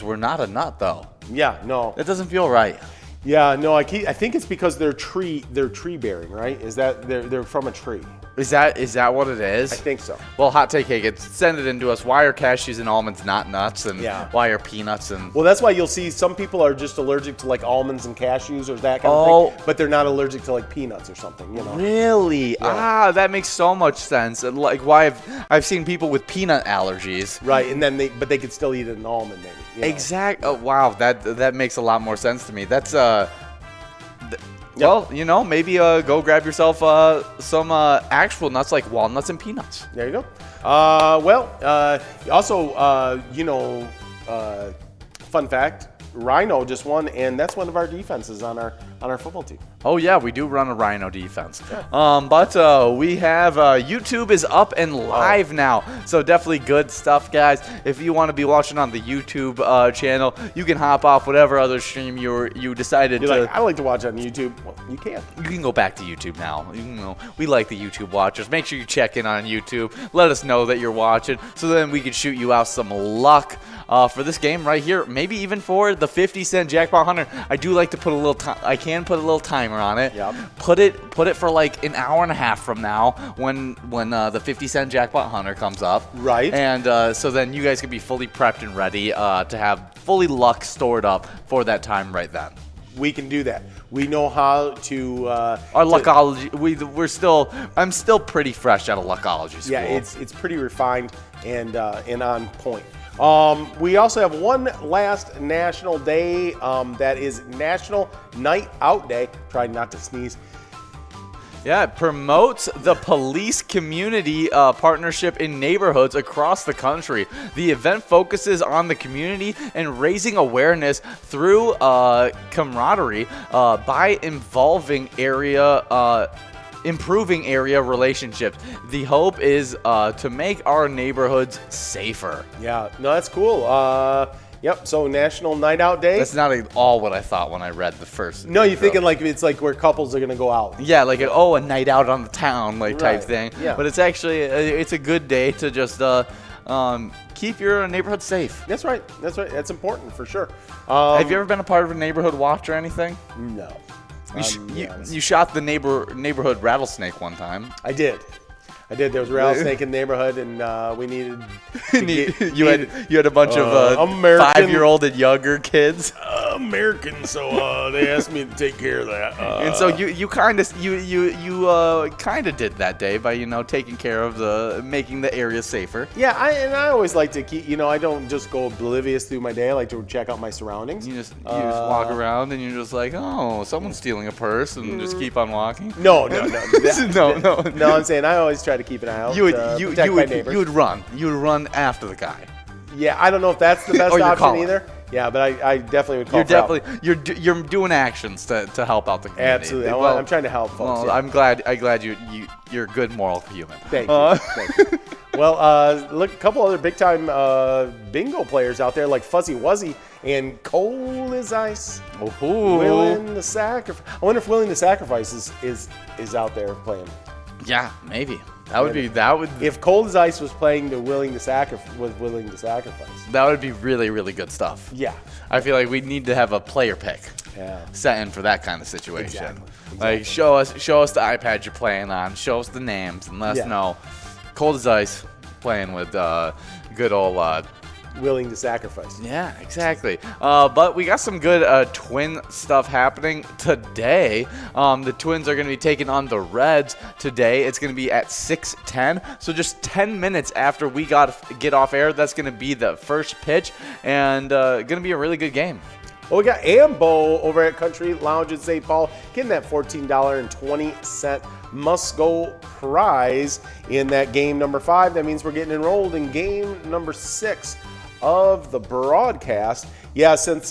We're not a nut though. Yeah, no. That doesn't feel right. Yeah, no. I think it's because they're tree bearing, right? Is that they're from a tree? Is that what it is? I think so. Well, hot take cake, send it in to us. Why are cashews and almonds not nuts, and why are peanuts and? Well, that's why you'll see some people are just allergic to like almonds and cashews or that kind of thing, but they're not allergic to like peanuts or something, you know. Really? Yeah. That makes so much sense. And like why I've seen people with peanut allergies. Right, and then they could still eat an almond maybe. You know? Exactly. Oh, wow, that makes a lot more sense to me. That's well, you know, maybe go grab yourself some actual nuts like walnuts and peanuts. There you go. Also, you know, fun fact, Rhino just won, and that's one of our defenses on our football team. Oh yeah, we do run a Rhino defense. Yeah. But we have YouTube is up and live now, so definitely good stuff, guys. If you want to be watching on the YouTube channel, you can hop off whatever other stream you decided You're to. like, I like to watch on YouTube. Well, you can. You can go back to YouTube now. You know, we like the YouTube watchers. Make sure you check in on YouTube. Let us know that you're watching, so then we can shoot you out some luck for this game right here. Maybe even for the 50-cent jackpot hunter. I do like to put a little time. I can put a little timer on it. Yep. Put it for like an hour and a half from now when the 50-cent jackpot hunter comes up. Right. And so then you guys can be fully prepped and ready to have fully luck stored up for that time right then. We can do that. We know how to. Our luckology. I'm still pretty fresh out of luckology school. Yeah, it's pretty refined and on point. We also have one last national day. That is National Night Out Day. Try not to sneeze. Yeah, it promotes the police community partnership in neighborhoods across the country. The event focuses on the community and raising awareness through camaraderie by improving area relationships. The hope is to make our neighborhoods safer. Yeah, no, that's cool. Yep, so National Night Out Day. That's not at all what I thought when I read the first. No, you're thinking like it's like where couples are going to go out. Yeah, like a night out on the town type thing. Yeah. But it's actually it's a good day to just keep your neighborhood safe. That's right. That's important for sure. Have you ever been a part of a neighborhood watch or anything? No. You shot the neighborhood rattlesnake one time. I did. There was a rattlesnake in the neighborhood, and we needed. You had a bunch of American 5-year-old and younger kids. American, so they asked me to take care of that. And so you kind of did that day by taking care of making the area safer. Yeah, I always like to keep. I don't just go oblivious through my day. I like to check out my surroundings. You just walk around and you're just like, oh, someone's stealing a purse, and just keep on walking. No. No. I'm saying I always try to keep an eye out. Protect my neighbors. You would run after the guy. Yeah, I don't know if that's the best option either. Yeah, but I definitely would call for help. You're doing actions to help out the community. Absolutely. I'm trying to help folks. Well, yeah. I'm glad you're a good moral human. Thank you. Thank you. Well, look, a couple other big time bingo players out there like Fuzzy Wuzzy and Cold as Ice. Willing to Sacrifice. I wonder if Willing to Sacrifice is out there playing. Yeah, maybe. If Cold as Ice was playing the Willing to Sacrifice, that would be really, really good stuff. Yeah. I feel like we need to have a player pick set in for that kind of situation. Exactly. Like show us the iPad you're playing on, show us the names, and let us know. Cold as Ice playing with good old Willing to Sacrifice. Yeah, exactly. But we got some good Twin stuff happening today. The Twins are going to be taking on the Reds today. It's going to be at 6:10. So just 10 minutes after we get off air, that's going to be the first pitch, and going to be a really good game. Well, we got Ambo over at Country Lounge in St. Paul getting that $14.20 must-go prize in that game number 5. That means we're getting enrolled in game number 6 of the broadcast. Yeah, since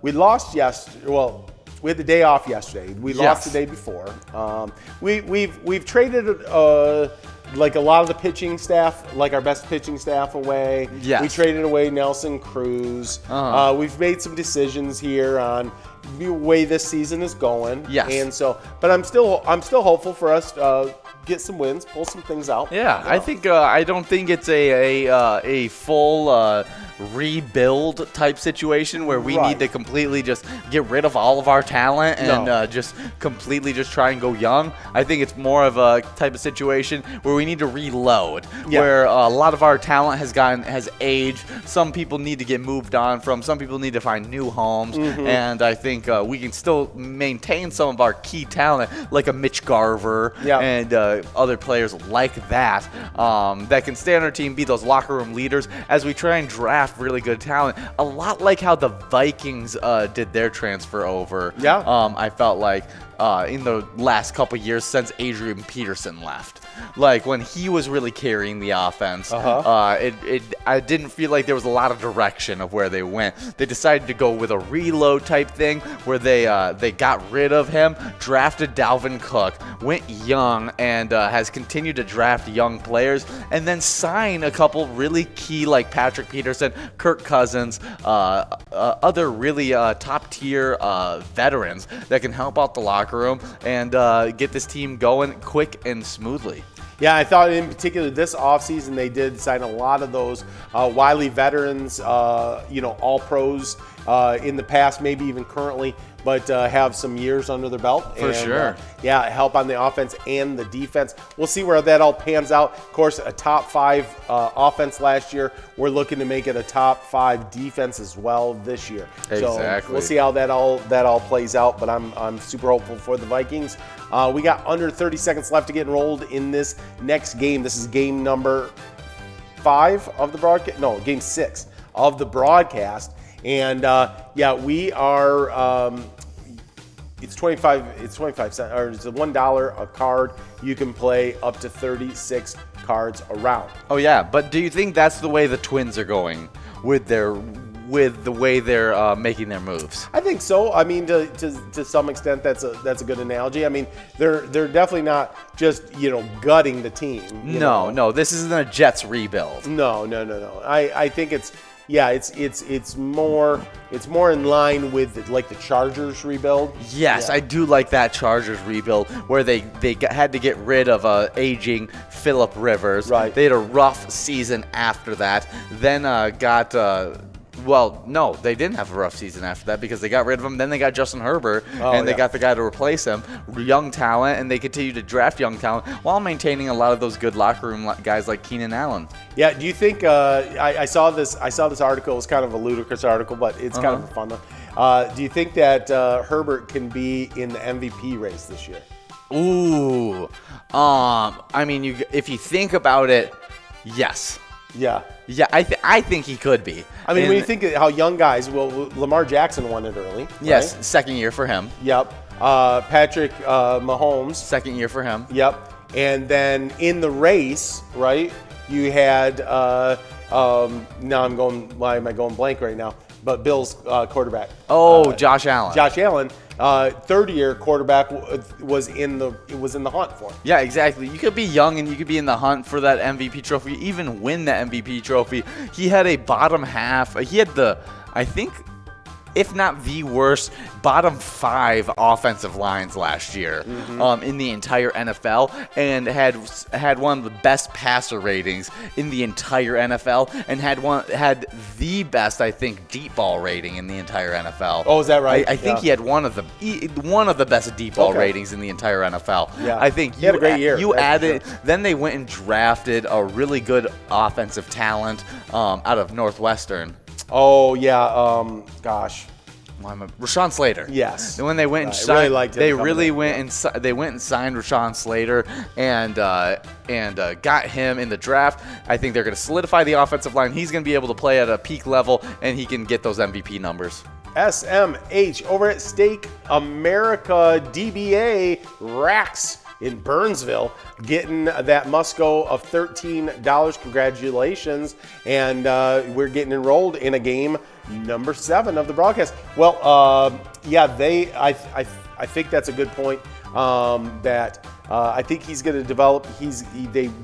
we lost yesterday, well, we had the day off yesterday. We lost the day before. We've traded like a lot of the pitching staff, like our best pitching staff away. Yes. We traded away Nelson Cruz. We've made some decisions here on the way this season is going. Yes. And so, but I'm still hopeful for us to get some wins, pull some things out. Yeah, I think I don't think it's a full rebuild type situation where we Right. need to completely just get rid of all of our talent and No. just completely just try and go young. I think it's more of a type of situation where we need to reload, Yeah. where a lot of our talent has aged. Some people need to get moved on from. Some people need to find new homes, and I think we can still maintain some of our key talent, like a Mitch Garver Yeah. and other players like that, that can stay on our team, be those locker room leaders as we try and draft really good talent. A lot like how the Vikings did their transfer over. Yeah. I felt like in the last couple years since Adrian Peterson left. Like when he was really carrying the offense, I didn't feel like there was a lot of direction of where they went. They decided to go with a reload type thing where they got rid of him, drafted Dalvin Cook, went young, and has continued to draft young players, and then sign a couple really key like Patrick Peterson, Kirk Cousins, other really top tier veterans that can help out the locker room and get this team going quick and smoothly. Yeah, I thought in particular this offseason they did sign a lot of those wily veterans, all pros in the past, maybe even currently, but have some years under their belt. For sure. Help on the offense and the defense. We'll see where that all pans out. Of course, a top 5 offense last year. We're looking to make it a top 5 defense as well this year. Exactly. So we'll see how that all plays out, but I'm super hopeful for the Vikings. We got under 30 seconds left to get enrolled in this next game. This is game number 5 of the broadcast. No, game 6 of the broadcast. And we are. It's 25. It's 25 cents, or it's $1 a card. You can play up to 36 cards around. Oh yeah, but do you think that's the way the Twins are going with the way they're making their moves? I think so. I mean, to some extent, that's a good analogy. I mean, they're definitely not just gutting the team. No, this isn't a Jets rebuild. No. I think it's more in line with like the Chargers rebuild. Yes, I do like that Chargers rebuild where they had to get rid of aging Phillip Rivers. Right. They had a rough season after that. Then no, they didn't have a rough season after that because they got rid of him. Then they got Justin Herbert, and they got the guy to replace him. Young talent, and they continue to draft young talent while maintaining a lot of those good locker room guys like Keenan Allen. Yeah. Do you think I saw this article? It was kind of a ludicrous article, but it's kind of a fun one. Do you think that Herbert can be in the MVP race this year? Ooh, I mean, if you think about it, yes. Yeah. Yeah, I think he could be. I mean, when you think of how young guys, Lamar Jackson won it early. Yes, right? second year for him. Yep. Patrick Mahomes. Second year for him. Yep. And then in the race, right, you had, now why am I going blank right now? But Bill's quarterback. Josh Allen. Josh Allen, third-year quarterback, was in the hunt for him. Yeah, exactly. You could be young and you could be in the hunt for that MVP trophy, even win the MVP trophy. He had a bottom half. He had I think, if not the worst, bottom 5 offensive lines last year in the entire NFL, and had one of the best passer ratings in the entire NFL, and had the best, I think, deep ball rating in the entire NFL. Oh, is that right? I think he had one of the best deep ball ratings in the entire NFL. Yeah. I think he had a great year. You added, then they went and drafted a really good offensive talent out of Northwestern. Oh yeah, gosh. Rashawn Slater. Yes. When they went and I really liked him they coming really in. went and they went and signed Rashawn Slater and got him in the draft. I think they're going to solidify the offensive line. He's going to be able to play at a peak level, and he can get those MVP numbers. SMH over at Stake America DBA Racks in Burnsville, getting that must-go of $13. Congratulations. And we're getting enrolled in a game number 7 of the broadcast. Well, I think that's a good point. I think he's going to develop.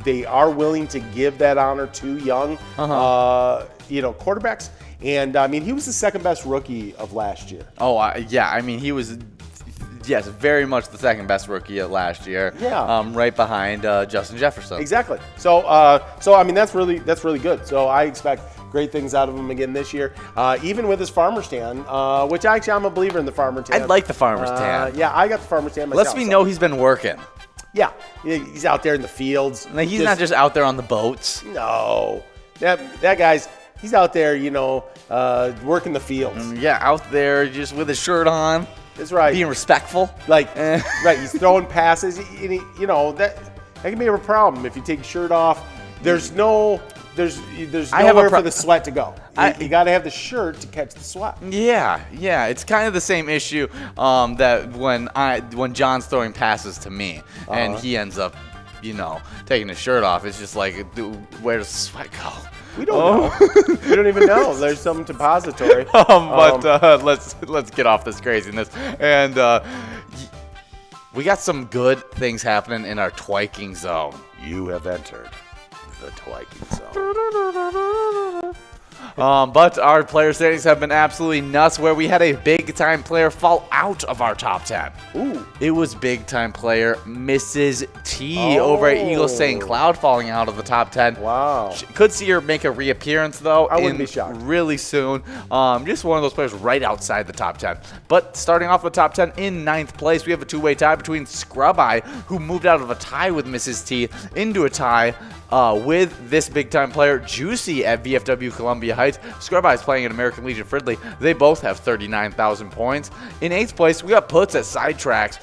They are willing to give that honor to young, quarterbacks. And I mean, he was the second best rookie of last year. I mean, he was. Yes, very much the second best rookie of last year. Yeah. Right behind Justin Jefferson. Exactly. So I mean, that's really good. So I expect great things out of him again this year. Even with his farmer's tan, which actually I'm a believer in the farmer tan. I like the farmer's tan. Yeah, I got the farmer's tan myself. Lets me know he's been working. Yeah, he's out there in the fields. Like he's not just out there on the boats. No, that guy's he's out there, working the fields. Yeah, out there just with his shirt on. That's right. Being respectful. Right. He's throwing passes. That can be a problem if you take your shirt off. There's nowhere for the sweat to go. You got to have the shirt to catch the sweat. Yeah. It's kind of the same issue that when John's throwing passes to me and he ends up, taking his shirt off. It's just like, where does the sweat go? We don't know. We don't even know. There's some depository. Let's get off this craziness. And we got some good things happening in our twiking zone. You have entered the twiking zone. But our player standings have been absolutely nuts, where we had a big-time player fall out of our top 10. Ooh. It was big-time player Mrs. T over at Eagle St. Cloud falling out of the top 10. Wow. Could see her make a reappearance, though. I wouldn't be shocked. Really soon. Just one of those players right outside the top 10. But starting off the top 10, in 9th place, we have a two-way tie between Scrub Eye, who moved out of a tie with Mrs. T into a tie with this big-time player, Juicy, at VFW Columbia Heights. Scrub Eye is playing at American Legion Fridley. They both have 39,000 points. In 8th place, we got Puts at Sidetracks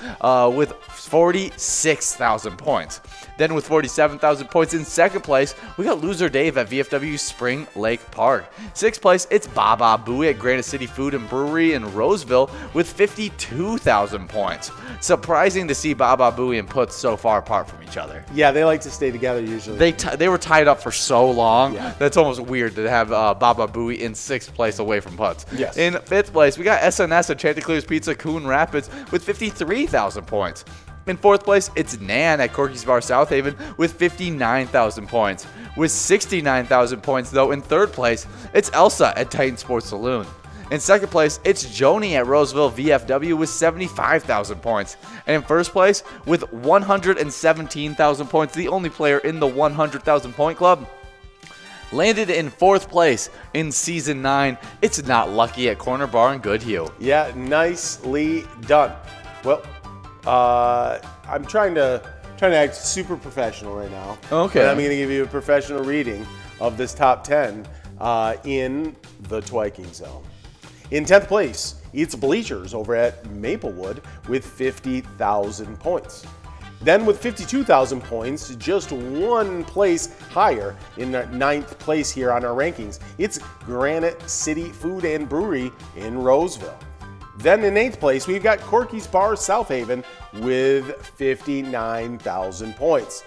with 46,000 points. Then with 47,000 points in 2nd place, we got Loser Dave at VFW Spring Lake Park. 6th place, it's Baba Booey at Granite City Food and Brewery in Roseville with 52,000 points. Surprising to see Baba Booey and Puts so far apart from each other. Yeah, they like to stay together usually. They were tied up for so long. Yeah. That's almost weird to have Baba Booey in 6th place away from Puts. Yes. In 5th place, we got SNS at Chanticleer's Pizza Coon Rapids with 53,000 points. In 4th place, it's Nan at Corky's Bar South Haven with 59,000 points. With 69,000 points, though, in 3rd place, it's Elsa at Titan Sports Saloon. In 2nd place, it's Joni at Roseville VFW with 75,000 points. And in 1st place, with 117,000 points, the only player in the 100,000 point club, landed in 4th place in Season 9, it's Not Lucky at Corner Bar in Goodhue. Yeah, nicely done. Well, I'm trying to act super professional right now. Okay. And I'm going to give you a professional reading of this top 10 in the twiking zone. In 10th place, it's Bleachers over at Maplewood with 50,000 points. Then with 52,000 points, just one place higher in 9th place here on our rankings, it's Granite City Food and Brewery in Roseville. Then in 8th place, we've got Corky's Bar South Haven with 59,000 points.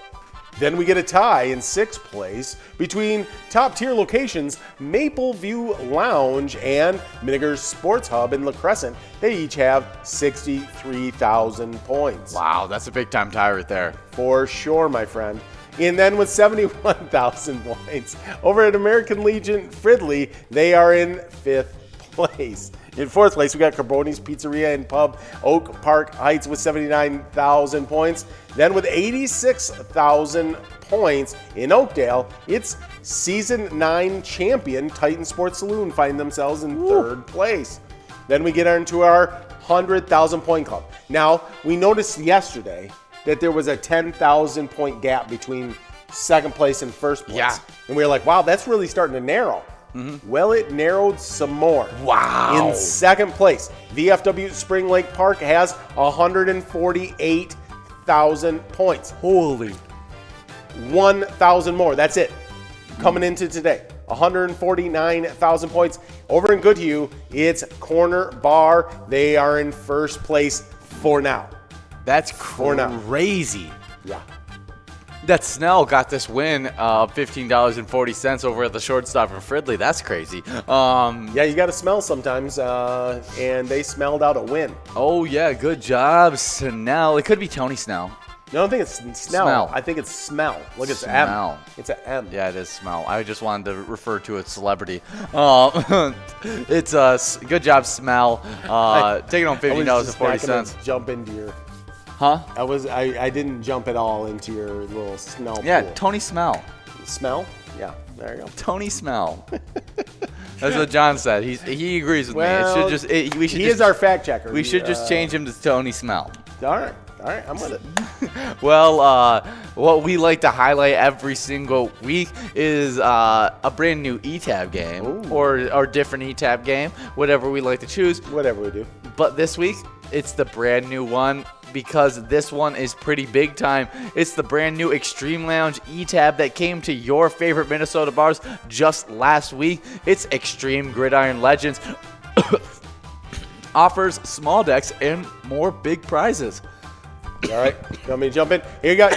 Then we get a tie in 6th place between top tier locations Mapleview Lounge and Minniger's Sports Hub in La Crescent. They each have 63,000 points. Wow, that's a big time tie right there. For sure, my friend. And then with 71,000 points over at American Legion Fridley, they are in 5th place. In 4th place, we got Carboni's Pizzeria and Pub, Oak Park Heights with 79,000 points. Then with 86,000 points in Oakdale, it's Season 9 champion Titan Sports Saloon find themselves in 3rd place. Then we get into our 100,000 point club. Now, we noticed yesterday that there was a 10,000 point gap between 2nd place and 1st place. Yeah. And we were like, wow, that's really starting to narrow. Mm-hmm. Well, it narrowed some more. Wow. In 2nd place, VFW Spring Lake Park has 148,000 points. Holy. 1,000 more. That's it. Coming into today. 149,000 points. Over in Goodhue, it's Corner Bar. They are in 1st place for now. That's crazy. Yeah. That Snell got this win of $15.40 over at the shortstop in Fridley. That's crazy. Yeah, you got to smell sometimes, and they smelled out a win. Oh, yeah, good job, Snell. It could be Tony Snell. No, I don't think it's Snell. I think it's smell. Look, it's Smell. M. It's an M. Yeah, it is Smell. I just wanted to refer to a celebrity. It's good job, Smell. Taking on $15.40. Jump into your. Huh? I didn't jump at all into your little Snell Yeah, pool. Tony Smell. Smell? Yeah, there you go. Tony Smell. That's what John said. He agrees with me. Well, he is our fact checker. We should just change him to Tony Smell. All right, I'm with it. Well, what we like to highlight every single week is a brand new ETAB game or different ETAB game, whatever we like to choose. Whatever we do. But this week, it's the brand new one because this one is pretty big time. It's the brand new Extreme Lounge ETAB that came to your favorite Minnesota bars just last week. It's Extreme Gridiron Legends. Offers small decks and more big prizes. All right, you want me to jump in? Here you go.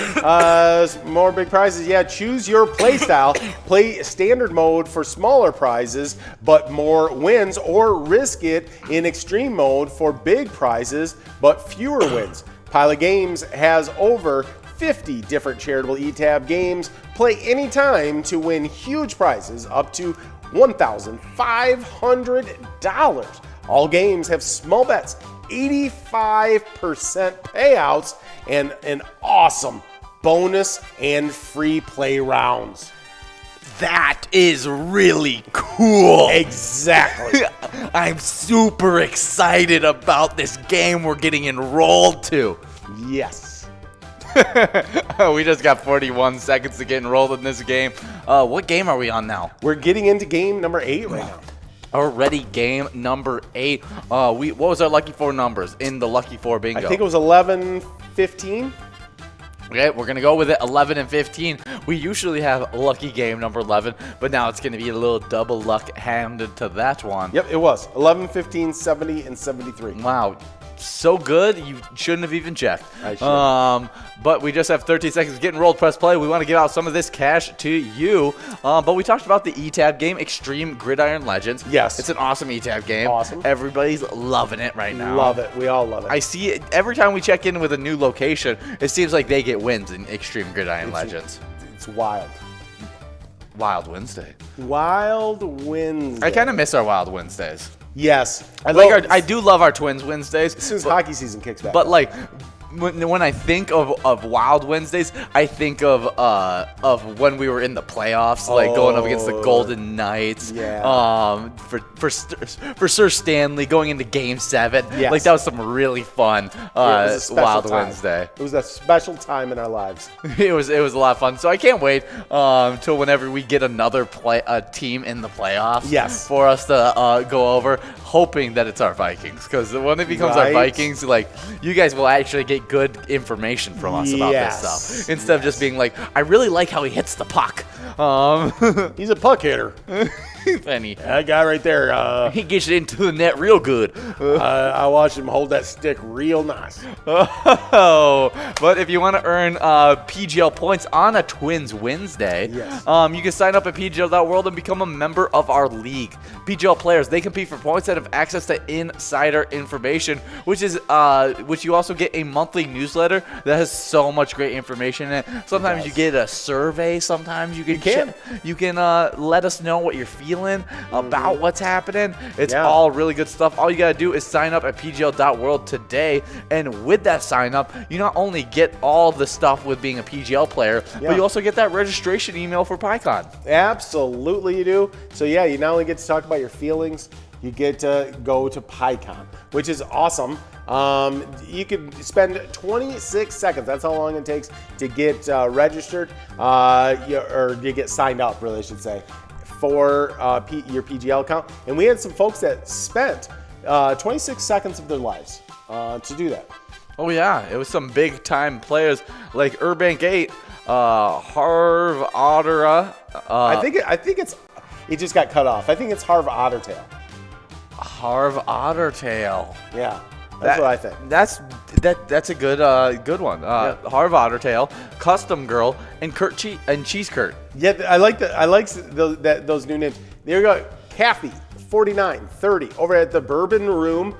More big prizes. Yeah, choose your play style. Play standard mode for smaller prizes, but more wins, or risk it in extreme mode for big prizes, but fewer wins. Pilot Games has over 50 different charitable ETAB games. Play anytime to win huge prizes up to $1,500. All games have small bets, 85% payouts, and an awesome bonus and free play rounds. That is really cool. Exactly. I'm super excited about this game we're getting enrolled to. Yes. We just got 41 seconds to get enrolled in this game. What game are we on now? We're getting into game number 8 right now. Already game number 8. What was our lucky 4 numbers in the lucky 4 bingo? I think it was 11, 15. Okay, we're going to go with it 11 and 15. We usually have lucky game number 11, but now it's going to be a little double luck handed to that one. Yep, it was 11, 15, 70, and 73. Wow. So good, you shouldn't have even checked. I should. But we just have 13 seconds to get enrolled. Press play. We want to give out some of this cash to you. But we talked about the ETAB game, Extreme Gridiron Legends. Yes. It's an awesome ETAB game. Awesome. Everybody's loving it right now. Love it. We all love it. I see it every time we check in with a new location. It seems like they get wins in Extreme Gridiron Legends. It's wild. Wild Wednesday. Wild Wednesday. I kind of miss our Wild Wednesdays. Yes. I do love our Twins Wednesdays. As soon as hockey season kicks back. But like when I think of Wild Wednesdays, I think of when we were in the playoffs, like going up against the Golden Knights. Yeah. For Sir Stanley going into Game 7. Yes. Like that was some really fun Wild Wednesday. It was a special time in our lives. It was a lot of fun. So I can't wait till whenever we get another team in the playoffs. Yes. For us to go over, hoping that it's our Vikings, because when it becomes our Vikings, like you guys will actually get good information from us about this stuff instead of just being like, I really like how he hits the puck. He's a puck hitter. Penny. That guy right there. He gets it into the net real good. I watched him hold that stick real nice. Oh, but if you want to earn PGL points on a Twins Wednesday, yes. You can sign up at PGL.world and become a member of our league. PGL players, they compete for points that have access to insider information, which you also get a monthly newsletter that has so much great information in it. Sometimes you get a survey. Sometimes you can let us know what you're feeling about what's happening. It's all really good stuff. All you gotta do is sign up at PGL.world today, and with that sign up, you not only get all the stuff with being a PGL player, but you also get that registration email for PyCon. Absolutely, you do. So yeah, you not only get to talk about your feelings, you get to go to PyCon, which is awesome. You could spend 26 seconds. That's how long it takes to get registered, or you get signed up, really, I should say, for your PGL account. And we had some folks that spent 26 seconds of their lives to do that. Oh yeah, it was some big time players like Urbank 8, Harv Ottera. I think it just got cut off. I think it's Harv Ottertail. Harv Ottertail. Yeah. That's what I think. That's a good one. Harv Ottertail, Custom Girl, and Cheese Kurt. Yeah, I like those new names. There you go, Kathy, 4930, over at the Bourbon Room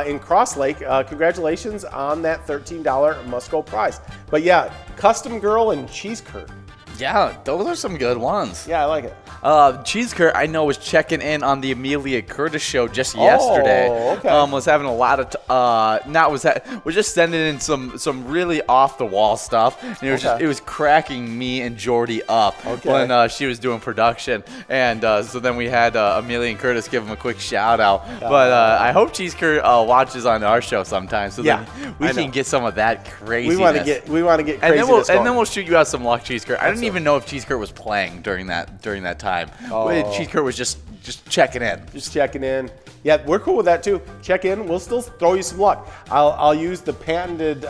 in Cross Lake. Congratulations on that $13 must-go prize. But yeah, Custom Girl and Cheese Kurt. Yeah, those are some good ones. Yeah, I like it. Cheese Curd, I know, was checking in on the Amelia Curtis show just yesterday. Okay. Was having a lot of, we're just sending in some really off the wall stuff. And it was cracking me and Jordy up when she was doing production. And so then we had Amelia and Curtis give him a quick shout out. But I hope Cheese Curd watches on our show sometime, so then we can get some of that craziness. We want to get craziness and then we'll shoot you out some luck, Cheese Curd. I didn't even know if Cheese Curd was playing during that time. Cheese Curd was just checking in. Just checking in. Yeah, we're cool with that too. Check in. We'll still throw you some luck. I'll use the patented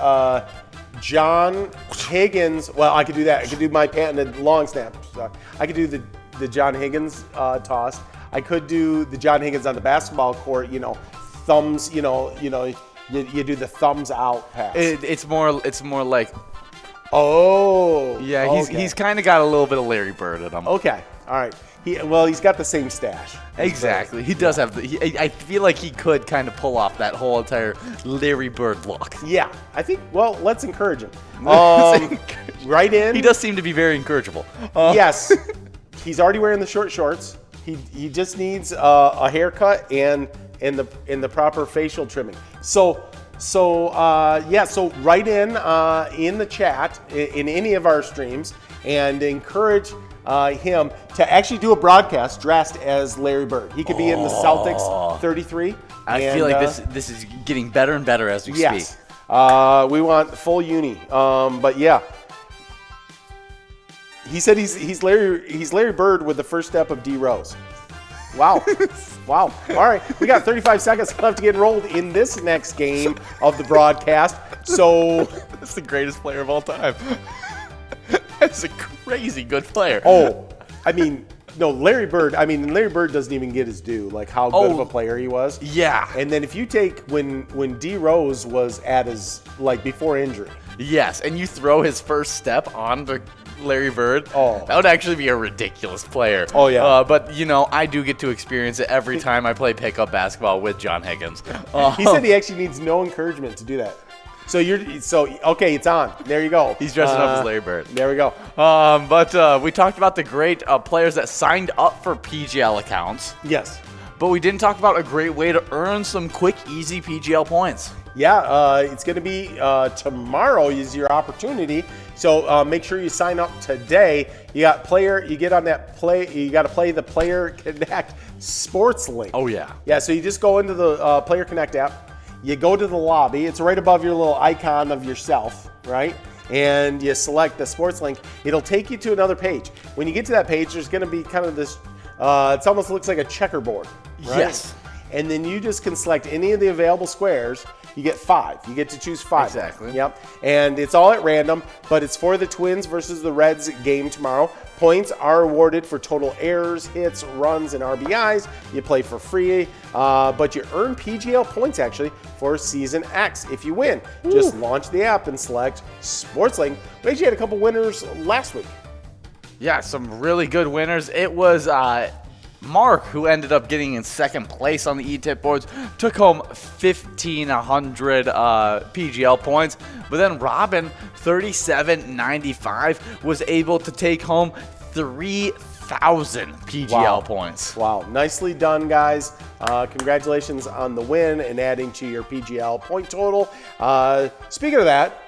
John Higgins. Well, I could do that. I could do my patented long snap. I could do the John Higgins toss. I could do the John Higgins on the basketball court. Thumbs. You do the thumbs out pass. It's more like. Oh. Yeah, he's kind of got a little bit of Larry Bird in him. Okay. All right. He's got the same stash. Exactly. He does have I feel like he could kind of pull off that whole entire Larry Bird look. Yeah. I think, let's encourage him. Right in. He does seem to be very encourageable. Yes. He's already wearing the short shorts. He just needs a haircut and the proper facial trimming. So write in the chat in any of our streams and encourage him to actually do a broadcast dressed as Larry Bird. He could be in the Celtics 33. I feel like this is getting better and better as we speak. We want full uni. But yeah. He said he's Larry Bird with the first step of D Rose. Wow. Wow. All right. We got 35 seconds left to get enrolled in this next game of the broadcast. So that's the greatest player of all time. That's a crazy good player. Oh, I mean, no, Larry Bird. Larry Bird doesn't even get his due, like how good of a player he was. Yeah. And then if you take when D Rose was at his, before injury. Yes, and you throw his first step on the Larry Bird, that would actually be a ridiculous player. Oh, yeah. But, I do get to experience it every time I play pickup basketball with John Higgins. He said he actually needs no encouragement to do that. So okay, it's on. There you go. He's dressing up as Larry Bird. There we go. But we talked about the great players that signed up for PGL accounts. Yes. But we didn't talk about a great way to earn some quick, easy PGL points. Yeah, it's going to be tomorrow is your opportunity. So make sure you sign up today. You got to play the Player Connect Sports link. Oh, yeah. Yeah, so you just go into the Player Connect app. You go to the lobby. It's right above your little icon of yourself, right? And you select the sports link. It'll take you to another page. When you get to that page, there's going to be kind of this, it almost looks like a checkerboard, right? Yes. And then you just can select any of the available squares. You get 5. You get to choose 5. Exactly. Yep. And it's all at random, but it's for the Twins versus the Reds game tomorrow. Points are awarded for total errors, hits, runs, and RBIs. You play for free, but you earn PGL points actually for Season X if you win. Ooh. Just launch the app and select SportsLink. We actually had a couple winners last week. Yeah, some really good winners. It was Mark, who ended up getting in second place on the E-Tip boards, took home 1,500 PGL points. But then Robin, 37.95, was able to take home 3,000 PGL points. Wow. Nicely done, guys. Congratulations on the win and adding to your PGL point total. Speaking of that,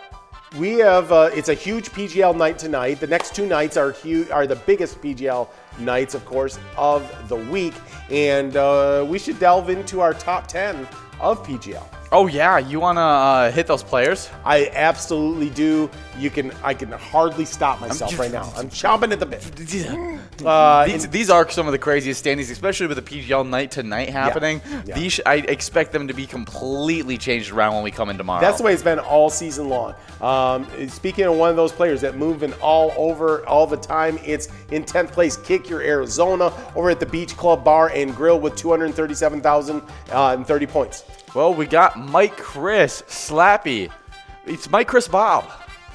we have it's a huge PGL night tonight. The next 2 nights are the biggest PGL nights, of course, of the week, and we should delve into our top 10 of PGL. Oh yeah, you want to hit those players? I absolutely do. I can hardly stop myself right now. I'm chomping at the bit. These are some of the craziest standings, especially with the PGL night tonight happening. Yeah. These I expect them to be completely changed around when we come in tomorrow. That's the way it's been all season long. Speaking of one of those players that moving all over all the time, it's in 10th place, Kick Your Arizona, over at the Beach Club Bar and Grill with 237,030 points. Well, we got Mike Chris, Slappy. It's Mike Chris Bob.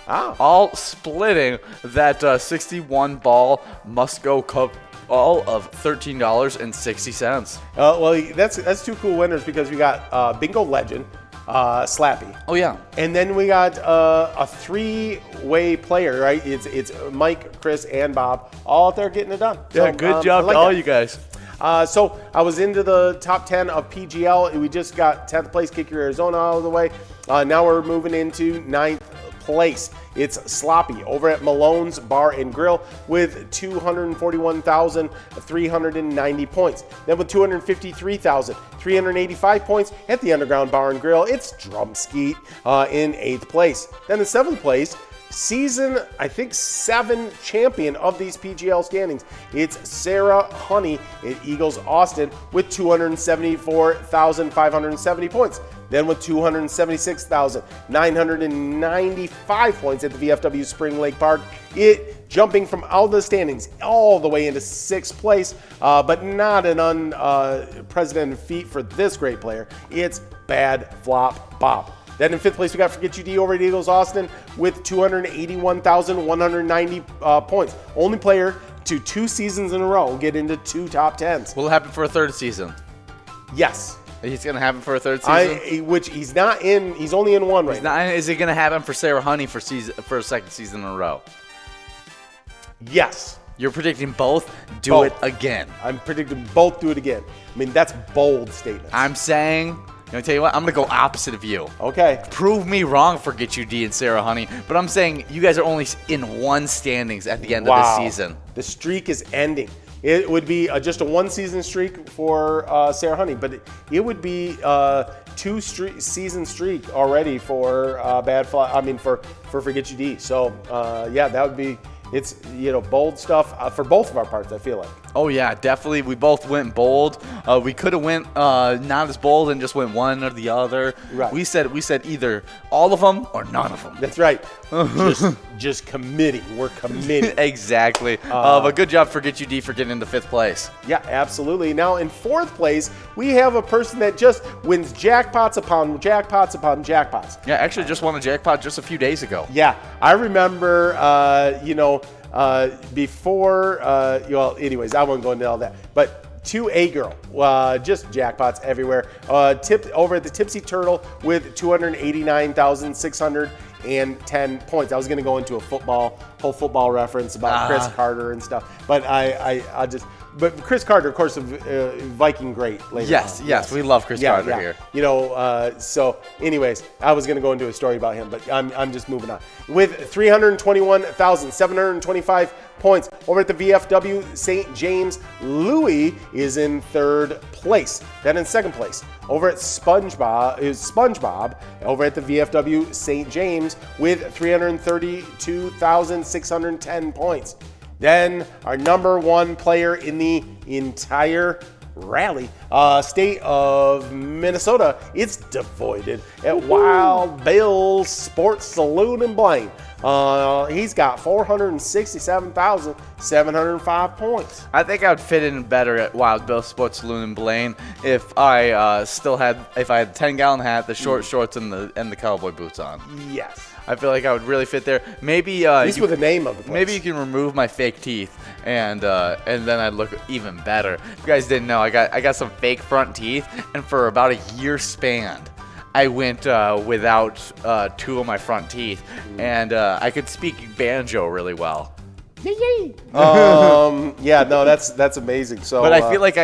Ah. All splitting that 61 ball must-go cup all of $13.60. Well, that's 2 cool winners because we got Bingo Legend, Slappy. Oh, yeah. And then we got a three-way player, right? It's Mike, Chris, and Bob all out there getting it done. Yeah, So, good I job like to all that. you guys. So I was into the top 10 of PGL. We just got 10th place, Kick Your Arizona out of the way. Now we're moving into 9th place. It's Sloppy over at Malone's Bar and Grill with 241,390 points. Then with 253,385 points at the Underground Bar and Grill, it's Drumskeet in 8th place. Then in 7th place, season, I think 7 champion of these PGL standings. It's Sarah Honey at Eagles Austin with 274,570 points. Then with 276,995 points at the VFW Spring Lake Park, it jumping from out of the standings all the way into 6th place, but not an unprecedented feat for this great player. It's Bad Flop Bob. Then in 5th place, we got Forget You D over at Eagles Austin with 281,190 points. Only player to 2 seasons in a row get into 2 top 10s. Will it happen for a third season? Yes. He's going to happen for a third season? Which he's not in. He's only in 1 right now. Is it going to happen for Sarah Honey for a second season in a row? Yes. You're predicting both? Do Both. it again. I'm predicting both do it again. I mean, that's bold statements. I'm saying, I'm going to tell you what, I'm going to go opposite of you. Okay. Prove me wrong for Get You D and Sarah Honey, but I'm saying you guys are only in 1 standings at the end of the season. The streak is ending. It would be just a 1-season streak for Sarah Honey, but it would be 2-season streak already for for Forget You D. So yeah, that would be. It's bold stuff for both of our parts. I feel like. Oh yeah, definitely. We both went bold. We could have went not as bold and just went one or the other. Right. We said either all of them or none of them. That's right. just committing. We're committing. Exactly. But good job for Get You D for getting into 5th place. Yeah, absolutely. Now in 4th place, we have a person that just wins jackpots upon jackpots upon jackpots. Yeah, actually just won a jackpot just a few days ago. Yeah, I remember. Before. Anyways, I won't go into all that. But to a girl, just jackpots everywhere. Tipped over at the Tipsy Turtle with 289,610 points. I was going to go into a whole football reference about Chris Carter and stuff, but But Chris Carter, of course, a Viking great later. Yes, we love Chris Carter here. So anyways, I was going to go into a story about him, but I'm just moving on. With 321,725 points over at the VFW St. James, Louis is in 3rd place. Then in 2nd place, over at SpongeBob over at the VFW St. James with 332,610 points. Then our number 1 player in the entire rally, state of Minnesota, it's devoted at Wild Bill's Sports Saloon in Blaine. He's got 467,705 points. I think I would fit in better at Wild Bill Sports Saloon in Blaine if I had the 10-gallon hat, the short shorts, and the cowboy boots on. Yes. I feel like I would really fit there. Maybe at least with the name of the place. Maybe you can remove my fake teeth, and then I'd look even better. If you guys didn't know, I got some fake front teeth, and for about a year span, I went without 2 of my front teeth, and I could speak banjo really well. Yeah, no, that's amazing. So, but I feel like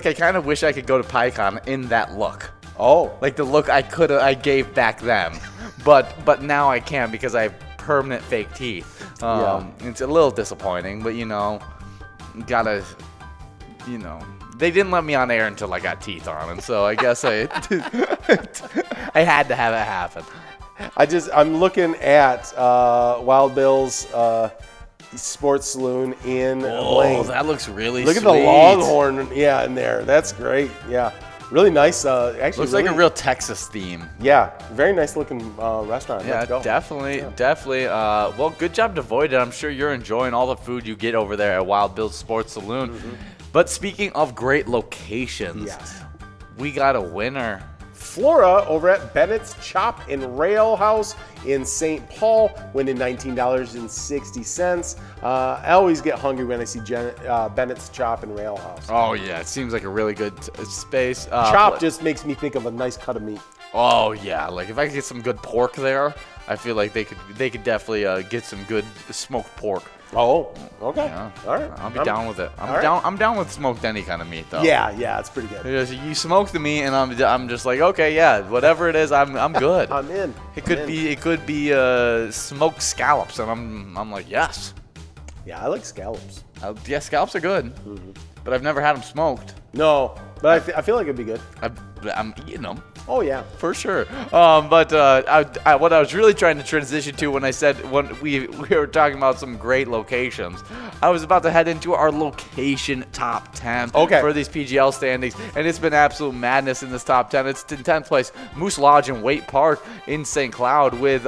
I kind of wish I could go to PyCon in that look. Oh, like the look I gave back then, but now I can't because I have permanent fake teeth. It's a little disappointing, but gotta, they didn't let me on air until I got teeth on, and so I guess I had to have it happen. I'm looking at Wild Bill's Sports Saloon in Blaine. Oh, that looks really Look sweet. at the Longhorn, in there. That's great. Yeah, really nice. Actually, looks like a real Texas theme. Yeah, very nice looking restaurant. Yeah, Let's go. definitely. Well, good job, Devoided. I'm sure you're enjoying all the food you get over there at Wild Bill's Sports Saloon. Mm-hmm. But speaking of great locations, we got a winner. Flora over at Bennett's Chop and Rail House in St. Paul, winning $19.60. I always get hungry when I see Bennett's Chop and Rail House. Oh yeah, it seems like a really good space. Chop just makes me think of a nice cut of meat. Oh yeah, like if I could get some good pork there, I feel like they could definitely get some good smoked pork. Oh, okay. Yeah. All right. I'll be down with it. all right. I'm down with smoked any kind of meat though. Yeah, it's pretty good. Because you smoke the meat, and I'm just like, okay, yeah, whatever it is, I'm good. I'm in. It could be smoked scallops, and I'm like, yes. Yeah, I like scallops. Yeah, scallops are good, but I've never had them smoked. No, but I feel like it'd be good. I'm eating them. Oh yeah. For sure. But what I was really trying to transition to when we were talking about some great locations, I was about to head into our location top 10 for these PGL standings, and it's been absolute madness in this top 10. It's in 10th place, Moose Lodge in Waite Park in St. Cloud with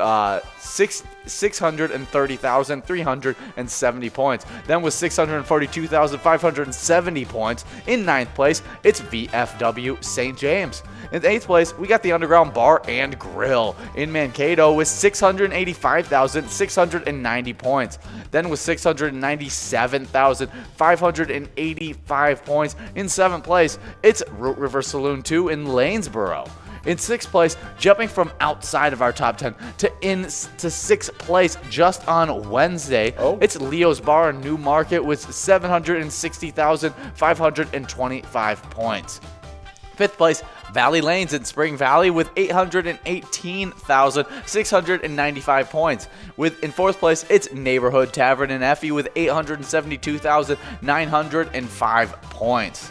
630,370 points. Then with 642,570 points in 9th place, it's VFW St. James. In 8th place, we got the Underground Bar and Grill in Mankato with 685,690 points. Then with 697,585 points in 7th place, it's Root River Saloon 2 in Lanesboro. In 6th place, jumping from outside of our top 10 to 6th place just on Wednesday, it's Leo's Bar in New Market with 760,525 points. 5th place, Valley Lanes in Spring Valley with 818,695 points. In 4th place, it's Neighborhood Tavern in Effie with 872,905 points.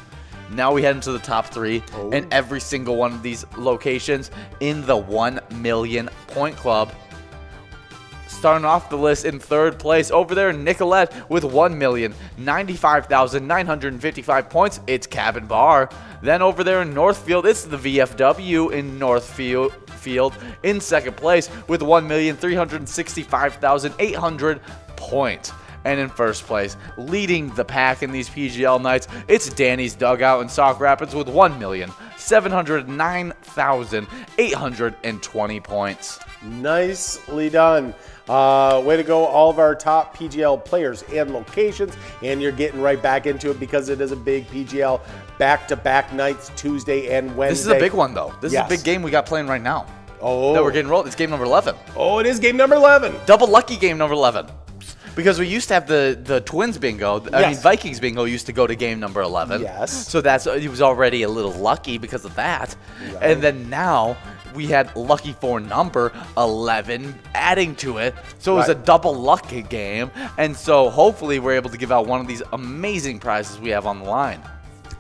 Now we head into the top 3, and every single one of these locations in the 1 million point club. Starting off the list in 3rd place, over there in Nicolette with 1,095,955 points, it's Cabin Bar. Then over there in Northfield, it's the VFW in Northfield in 2nd place with 1,365,800 points. And in 1st place, leading the pack in these PGL nights, it's Danny's Dugout in Sauk Rapids with 1,709,820 points. Nicely done. Way to go, all of our top PGL players and locations. And you're getting right back into it because it is a big PGL back-to-back nights, Tuesday and Wednesday. This is a big one, though. This is a big game we got playing right now. That we're getting rolled. It's game number 11. Oh, it is game number 11. Double lucky game number 11. Because we used to have the Twins bingo. I mean, Vikings bingo used to go to game number 11. Yes. So it was already a little lucky because of that. Right. And then now we had lucky for number 11 adding to it. So it was a double lucky game. And so hopefully we're able to give out one of these amazing prizes we have on the line.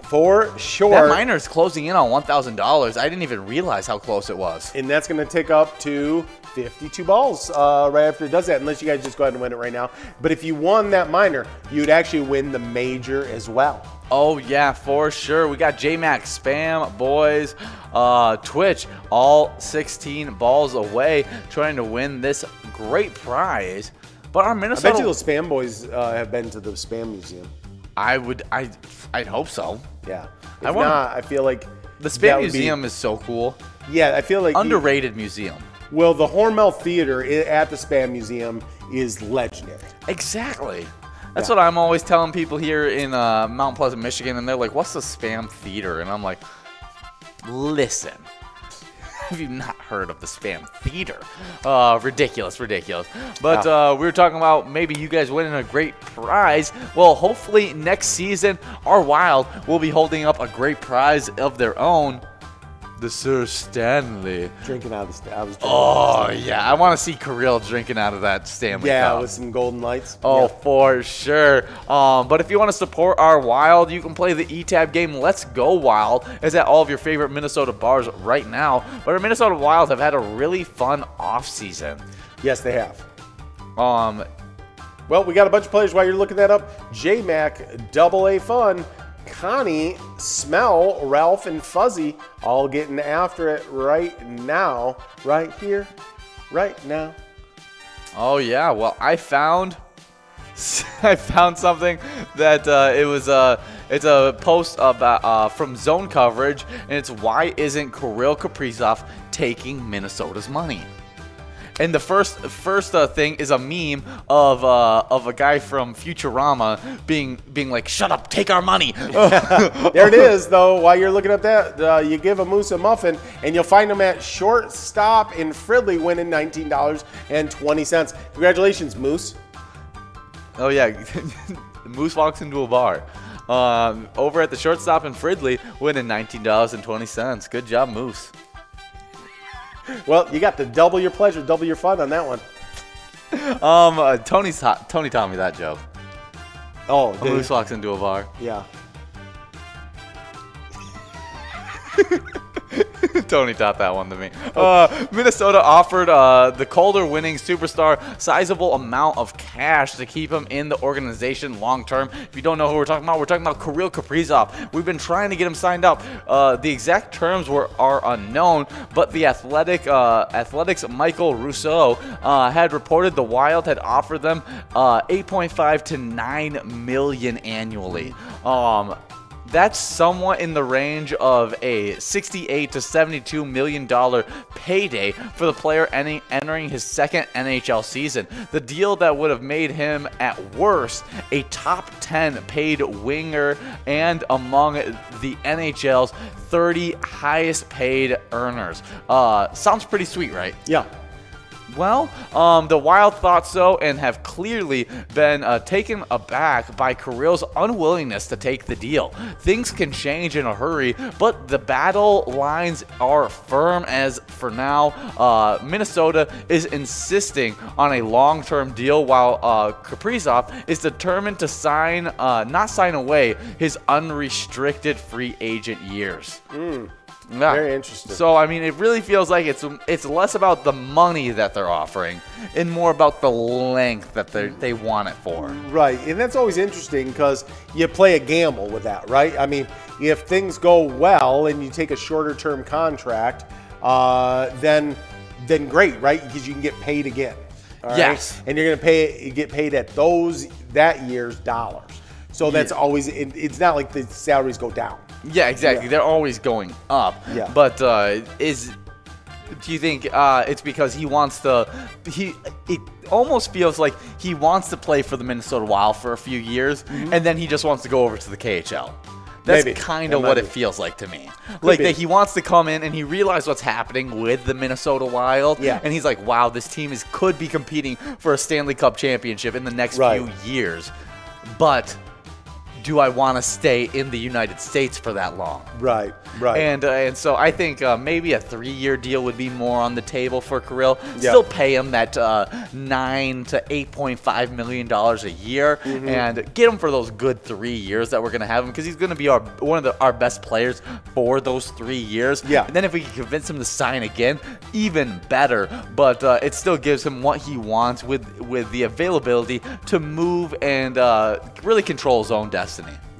For sure. That miner is closing in on $1,000. I didn't even realize how close it was. And that's going to take up to 52 balls right after it does that, unless you guys just go ahead and win it right now. But if you won that miner, you'd actually win the major as well. Oh, yeah, for sure. We got J-Max Spam, boys, Twitch, all 16 balls away, trying to win this great prize. But our Minnesota... I bet you those Spam boys have been to the Spam Museum. I'd hope so. Yeah. If not, I feel like... The Spam Museum is so cool. Yeah, I feel like... Underrated museum. Well, the Hormel Theater at the Spam Museum is legendary. Exactly. That's what I'm always telling people here in Mount Pleasant, Michigan, and they're like, what's the Spam Theater? And I'm like, listen. Have you not heard of the Spam Theater? Ridiculous. But we were talking about maybe you guys winning a great prize. Well, hopefully next season, our Wild will be holding up a great prize of their own. The Sir Stanley. Drinking out of the I want to see Kirill drinking out of that Stanley cup. Yeah, with some golden lights. For sure. But if you want to support our Wild, you can play the E-Tab game Let's Go Wild. It's at all of your favorite Minnesota bars right now. But our Minnesota Wild have had a really fun offseason. Yes, they have. Well, we got a bunch of players while you're looking that up. J-Mac, AA Fun, Connie, Smell, Ralph, and Fuzzy all getting after it right now. Right here, right now. Oh, yeah. Well, I found something that it's a post about from Zone Coverage, and it's why isn't Kirill Kaprizov taking Minnesota's money? And the first thing is a meme of a guy from Futurama being like, "Shut up, take our money." There it is, though. While you're looking at that, you give a Moose a muffin, and you'll find him at shortstop in Fridley, winning $19.20. Congratulations, Moose. Oh yeah, Moose walks into a bar. Over at the shortstop in Fridley, winning $19.20. Good job, Moose. Well, you got to double your pleasure, double your fun on that one. Tony taught me that joke. Oh, A moose walks into a bar. Yeah. Tony taught that one to me. Minnesota offered the Calder winning superstar sizable amount of cash to keep him in the organization long term. If you don't know who we're talking about Kirill Kaprizov. We've been trying to get him signed up. The exact terms are unknown, but the Athletics' Michael Rousseau had reported the Wild had offered them $8.5 to $9 million annually. That's somewhat in the range of a $68 to $72 million payday for the player entering his second NHL season. The deal that would have made him, at worst, a top 10 paid winger and among the NHL's 30 highest paid earners. Sounds pretty sweet, right? Yeah. Well, the Wild thought so and have clearly been taken aback by Kirill's unwillingness to take the deal. Things can change in a hurry, but the battle lines are firm as for now. Minnesota is insisting on a long-term deal while Kaprizov is determined to not sign away his unrestricted free agent years. Yeah. Very interesting. So, I mean, it really feels like it's less about the money that they're offering and more about the length that they want it for. Right, and that's always interesting because you play a gamble with that, right? I mean, if things go well and you take a shorter-term contract, then great, right? Because you can get paid again. All right? Yes. And you're going to get paid at that year's dollars. So that's always, it's not like the salaries go down. Yeah, exactly. Yeah. They're always going up. Yeah. But do you think it's because he wants to? It almost feels like he wants to play for the Minnesota Wild for a few years, and then he just wants to go over to the KHL. That's kind of what it feels like to me. Like that he wants to come in and he realized what's happening with the Minnesota Wild. Yeah. And he's like, wow, this team could be competing for a Stanley Cup championship in the next few years. But do I want to stay in the United States for that long? Right. And so I think maybe a 3-year deal would be more on the table for Kirill. Yeah. Still pay him that $9 to $8.5 million a year and get him for those good 3 years that we're going to have him because he's going to be one of our best players for those 3 years. Yeah. And then if we can convince him to sign again, even better. But it still gives him what he wants with the availability to move and really control his own destiny.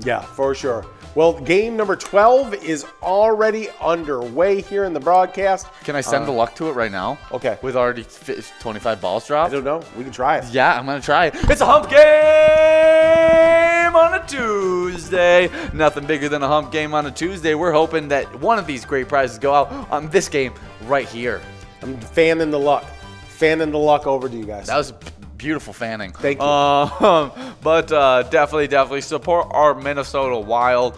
Yeah, for sure. Well, game number 12 is already underway here in the broadcast. Can I send the luck to it right now? Okay. With already 25 balls I dropped? don't know. We can try it. Yeah, I'm going to try it. It's a hump game on a Tuesday. Nothing bigger than a hump game on a Tuesday. We're hoping that one of these great prizes go out on this game right here. I'm fanning the luck. Fanning the luck over to you guys. That was beautiful fanning. Thank you. But definitely support our Minnesota Wild.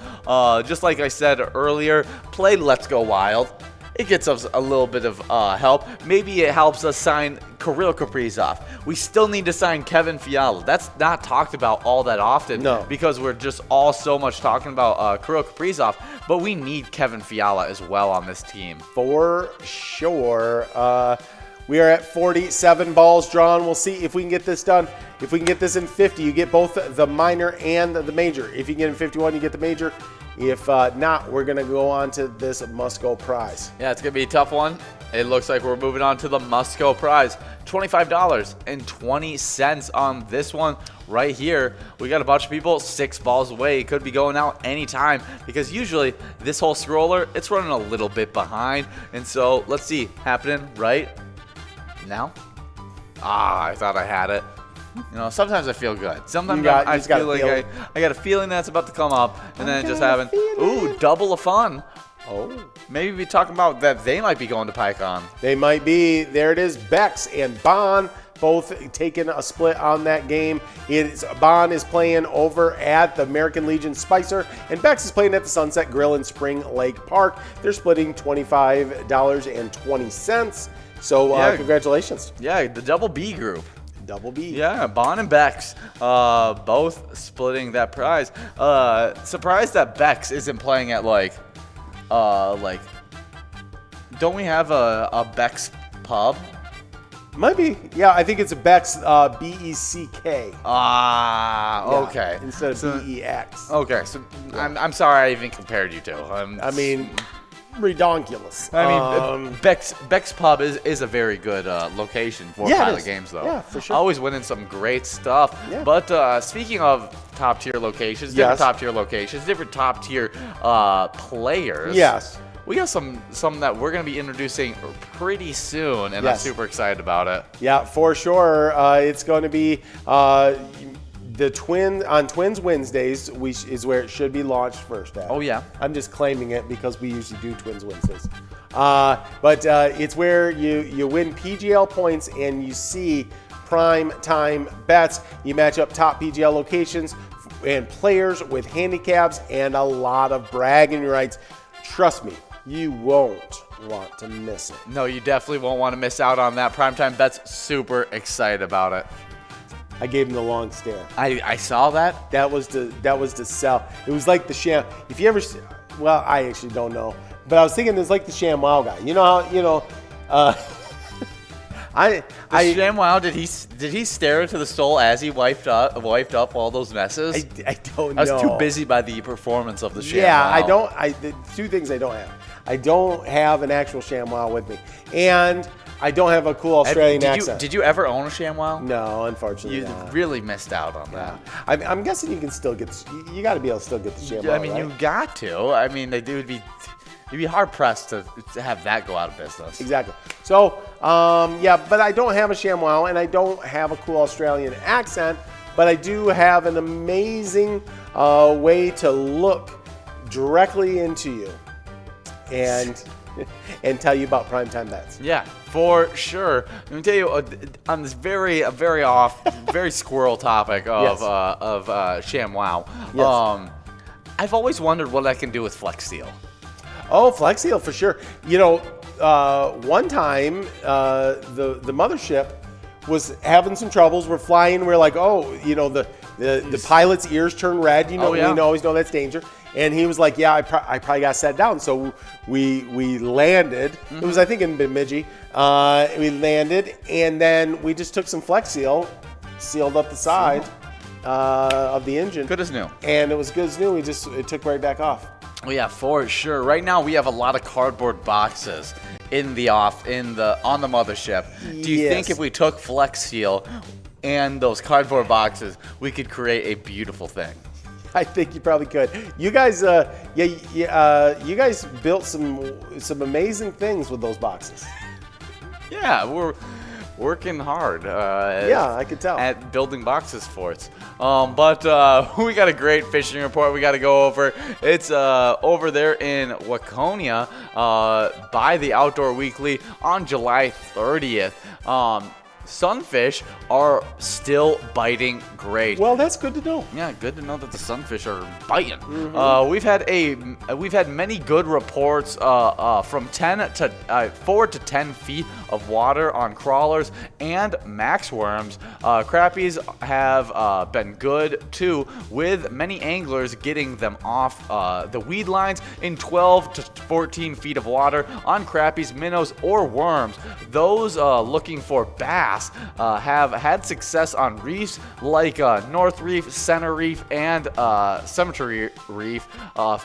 Just like I said earlier, play Let's Go Wild. It gets us a little bit of help. Maybe it helps us sign Kirill Kaprizov. We still need to sign Kevin Fiala. That's not talked about all that often. No. Because we're just all so much talking about Kirill Kaprizov. But we need Kevin Fiala as well on this team. For sure. We are at 47 balls drawn. We'll see if we can get this done. If we can get this in 50, you get both the minor and the major. If you get in 51, you get the major. If not, we're going to go on to this must-go prize. Yeah, it's going to be a tough one. It looks like we're moving on to the must-go prize. $25.20 on this one right here. We got a bunch of people 6 balls away. It could be going out anytime because usually this whole scroller, it's running a little bit behind. And so let's see, happening right now. I thought I had it. You know, sometimes I feel good. Sometimes I feel like I got a feeling that's about to come up, and then it just happened. Ooh, double of fun. Oh. maybe be talking about that they might be going to PyCon. They might be. There it is. Bex and Bond both taking a split on that game. Bond is playing over at the American Legion Spicer, and Bex is playing at the Sunset Grill in Spring Lake Park. They're splitting $25.20. So congratulations. Yeah, the Double B group. Double B. Yeah, Bond and Bex both splitting that prize. Surprised that Bex isn't playing at like, don't we have a Bex pub? Might be. Yeah, I think it's a Bex, B-E-C-K. Okay. Instead of B-E-X. Okay, so I'm sorry I even compared you two. I mean, redonkulous. I mean, Bex Pub is a very good location for Pilot Games, though. Yeah, for sure. Always winning some great stuff. Yeah. But speaking of top-tier locations, different top-tier players. Yes. We got some that we're going to be introducing pretty soon, and I'm super excited about it. Yeah, for sure. It's going to be the Twins Wednesdays is where it should be launched first at. Oh, yeah. I'm just claiming it because we usually do Twins Wednesdays. But it's where you win PGL points and you see prime time bets. You match up top PGL locations and players with handicaps and a lot of bragging rights. Trust me, you won't want to miss it. No, you definitely won't want to miss out on that. Primetime Bet's super excited about it. I gave him the long stare. I saw that. That was to sell. It was like the sham. If you ever, well, I actually don't know, but I was thinking it's like the ShamWow guy. You know how ShamWow, did he stare into the stole as he wiped up all those messes? I don't know. I was too busy by the performance of the ShamWow. Yeah, the two things I don't have. I don't have an actual ShamWow with me, and I don't have a cool Australian accent. Did you ever own a ShamWow? No, unfortunately You not. really missed out on that. I'm guessing you can still get. You got to be able to still get the ShamWow. Yeah, I mean, right? you got to. I mean, you'd be hard pressed to have that go out of business. Exactly. So, but I don't have a ShamWow, and I don't have a cool Australian accent, but I do have an amazing way to look directly into you and tell you about primetime bets. Yeah, for sure. Let me tell you on this very squirrel topic of ShamWow. Yes. I've always wondered what I can do with Flex Steel. Oh, Flex Steel for sure. One time the mothership was having some troubles. We're flying. We're like, the pilot's ears turn red. We always know that's danger. And he was like, yeah, I probably got set down. So we landed. Mm-hmm. It was, I think, in Bemidji. We landed, and then we just took some Flex Seal, sealed up the side of the engine. Good as new. And it was good as new. It took right back off. Oh yeah, for sure. Right now we have a lot of cardboard boxes on the mothership. Do you think if we took Flex Seal and those cardboard boxes, we could create a beautiful thing? I think you probably could. You guys, you guys built some amazing things with those boxes. Yeah, we're working hard. I could tell. At building boxes for it. But we got a great fishing report we got to go over. It's over there in Waconia by the Outdoor Weekly on July 30th. Sunfish are still biting great. Well, that's good to know. Yeah, good to know that the sunfish are biting. Mm-hmm. We've had many good reports from 4 to 10 feet of water on crawlers and max worms. Crappies have been good too, with many anglers getting them off the weed lines in 12 to 14 feet of water on crappies, minnows, or worms. Those looking for bass have had success on reefs like North Reef, Center Reef, and Cemetery Reef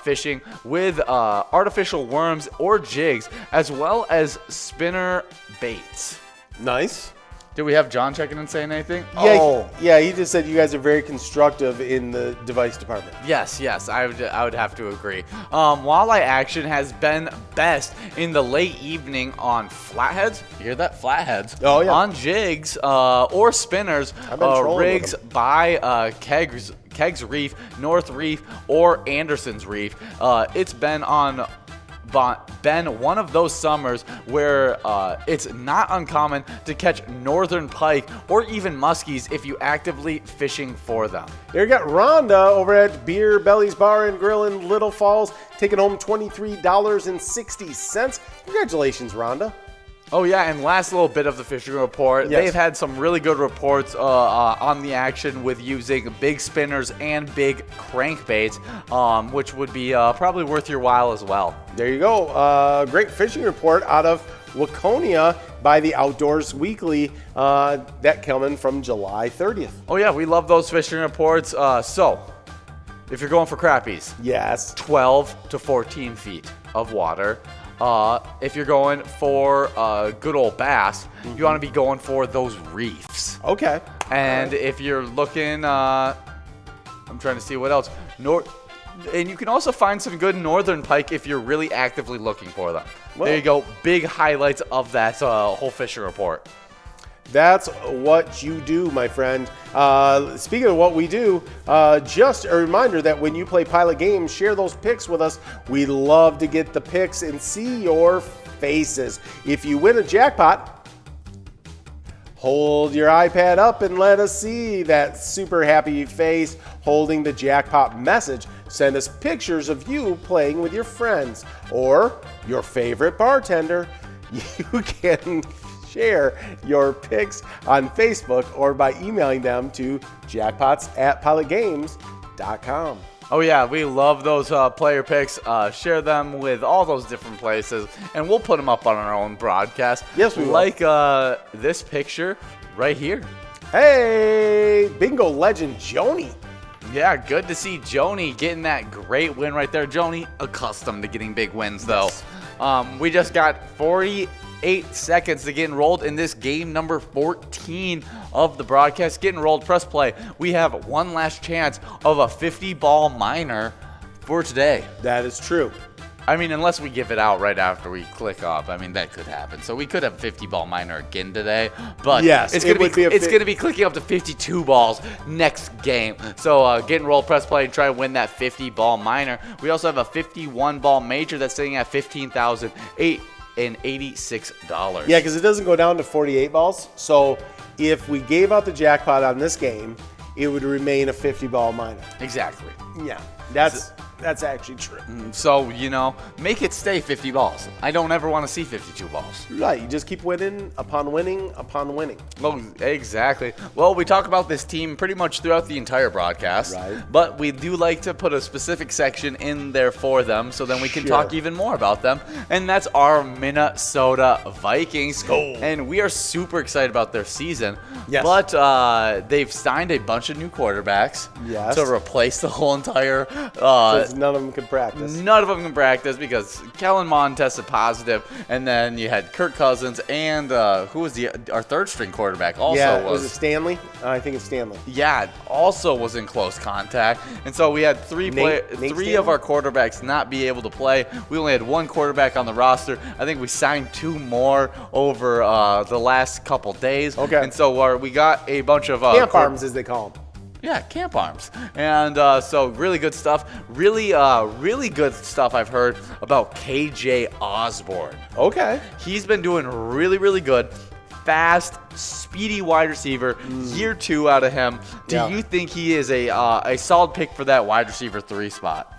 fishing with artificial worms or jigs, as well as spinner baits. Nice. Do we have John checking and saying anything? Yeah, he just said you guys are very constructive in the device department. Yes, I would have to agree. Walleye action has been best in the late evening on flatheads. You hear that? Flatheads. Oh, yeah. On jigs or spinners, rigs by Kegs Reef, North Reef, or Anderson's Reef. It's been on been one of those summers where it's not uncommon to catch northern pike or even muskies if you actively fishing for them. There you got Rhonda over at Beer Belly's Bar and Grill in Little Falls, taking home $23.60. Congratulations, Rhonda. Oh, yeah, and last little bit of the fishing report. Yes. They've had some really good reports on the action with using big spinners and big crankbaits, which would be probably worth your while as well. There you go. Great fishing report out of Waconia by the Outdoors Weekly, that coming from July 30th. Oh, yeah, we love those fishing reports. So, if you're going for crappies, Yes. 12 to 14 feet of water. If you're going for good old bass, you want to be going for those reefs. Okay. And if you're looking, I'm trying to see what else. And you can also find some good northern pike if you're really actively looking for them. Well, there you go. Big highlights of that whole fishing report. That's what you do, my friend. Speaking of what we do, just a reminder that when you play Pilot Games, share those pics with us. We love to get the pics and see your faces. If you win a jackpot, hold your iPad up and let us see that super happy face holding the jackpot message. Send us pictures of you playing with your friends or your favorite bartender. You can share your picks on Facebook or by emailing them to jackpots@pilotgames.com. Oh yeah, we love those player picks. Share them with all those different places, and we'll put them up on our own broadcast. Yes, we will. Like this picture right here. Hey, bingo legend Joni. Yeah, good to see Joni getting that great win right there. Joni, accustomed to getting big wins though. We just got 48 seconds to get enrolled in this game number 14 of the broadcast. Get enrolled, press play. We have one last chance of a 50-ball minor for today. That is true. I mean, unless we give it out right after we click off. I mean, that could happen. So we could have 50-ball minor again today. But yes, it's going to be clicking up to 52 balls next game. So get enrolled, press play, and try to win that 50-ball minor. We also have a 51-ball major that's sitting at $15,886. Yeah, because it doesn't go down to 48 balls. So if we gave out the jackpot on this game, it would remain a 50-ball minor. Exactly. Yeah, that's actually true. So, make it stay 50 balls. I don't ever want to see 52 balls. Right, you just keep winning upon winning upon winning. Well, exactly. Well, we talk about this team pretty much throughout the entire broadcast. Right. But we do like to put a specific section in there for them so then we can talk even more about them. And that's our Minnesota Vikings. Go. And we are super excited about their season. Yes. But they've signed a bunch of new quarterbacks to replace the whole entire none of them can practice. None of them can practice because Kellen Mond tested positive, and then you had Kirk Cousins and who was our third string quarterback also was it Stanley? I think it's Stanley. Yeah, also was in close contact, and so we had three of our quarterbacks not be able to play. We only had one quarterback on the roster. I think we signed two more over the last couple days. Okay, and so we got a bunch of camp arms, as they call them. Yeah, camp arms. And so really good stuff. Really good stuff I've heard about KJ Osborne. Okay. He's been doing really, really good. Fast, speedy wide receiver. Year 2 out of him. Do you think he is a solid pick for that wide receiver 3 spot?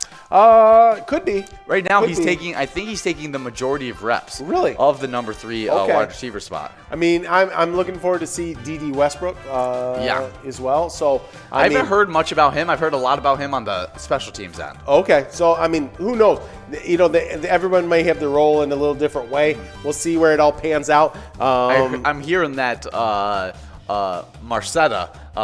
Could be. Right now, I think he's taking the majority of reps. Really? Of the number 3 wide receiver spot. I mean, I'm looking forward to see D.D. Westbrook as well. So I haven't heard much about him. I've heard a lot about him on the special teams end. Okay. So, I mean, who knows? Everyone may have their role in a little different way. We'll see where it all pans out. I'm hearing that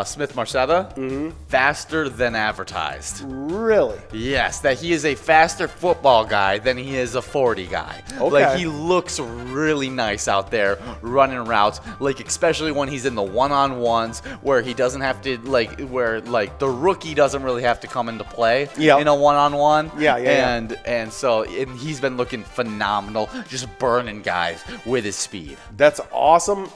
Smith Marcetta, faster than advertised. Really? Yes, that he is a faster football guy than he is a 40 guy. Okay. Like, he looks really nice out there running routes, like, especially when he's in the one-on-ones where he doesn't have to, where the rookie doesn't really have to come into play in a one-on-one. And so he's been looking phenomenal, just burning guys with his speed. That's awesome.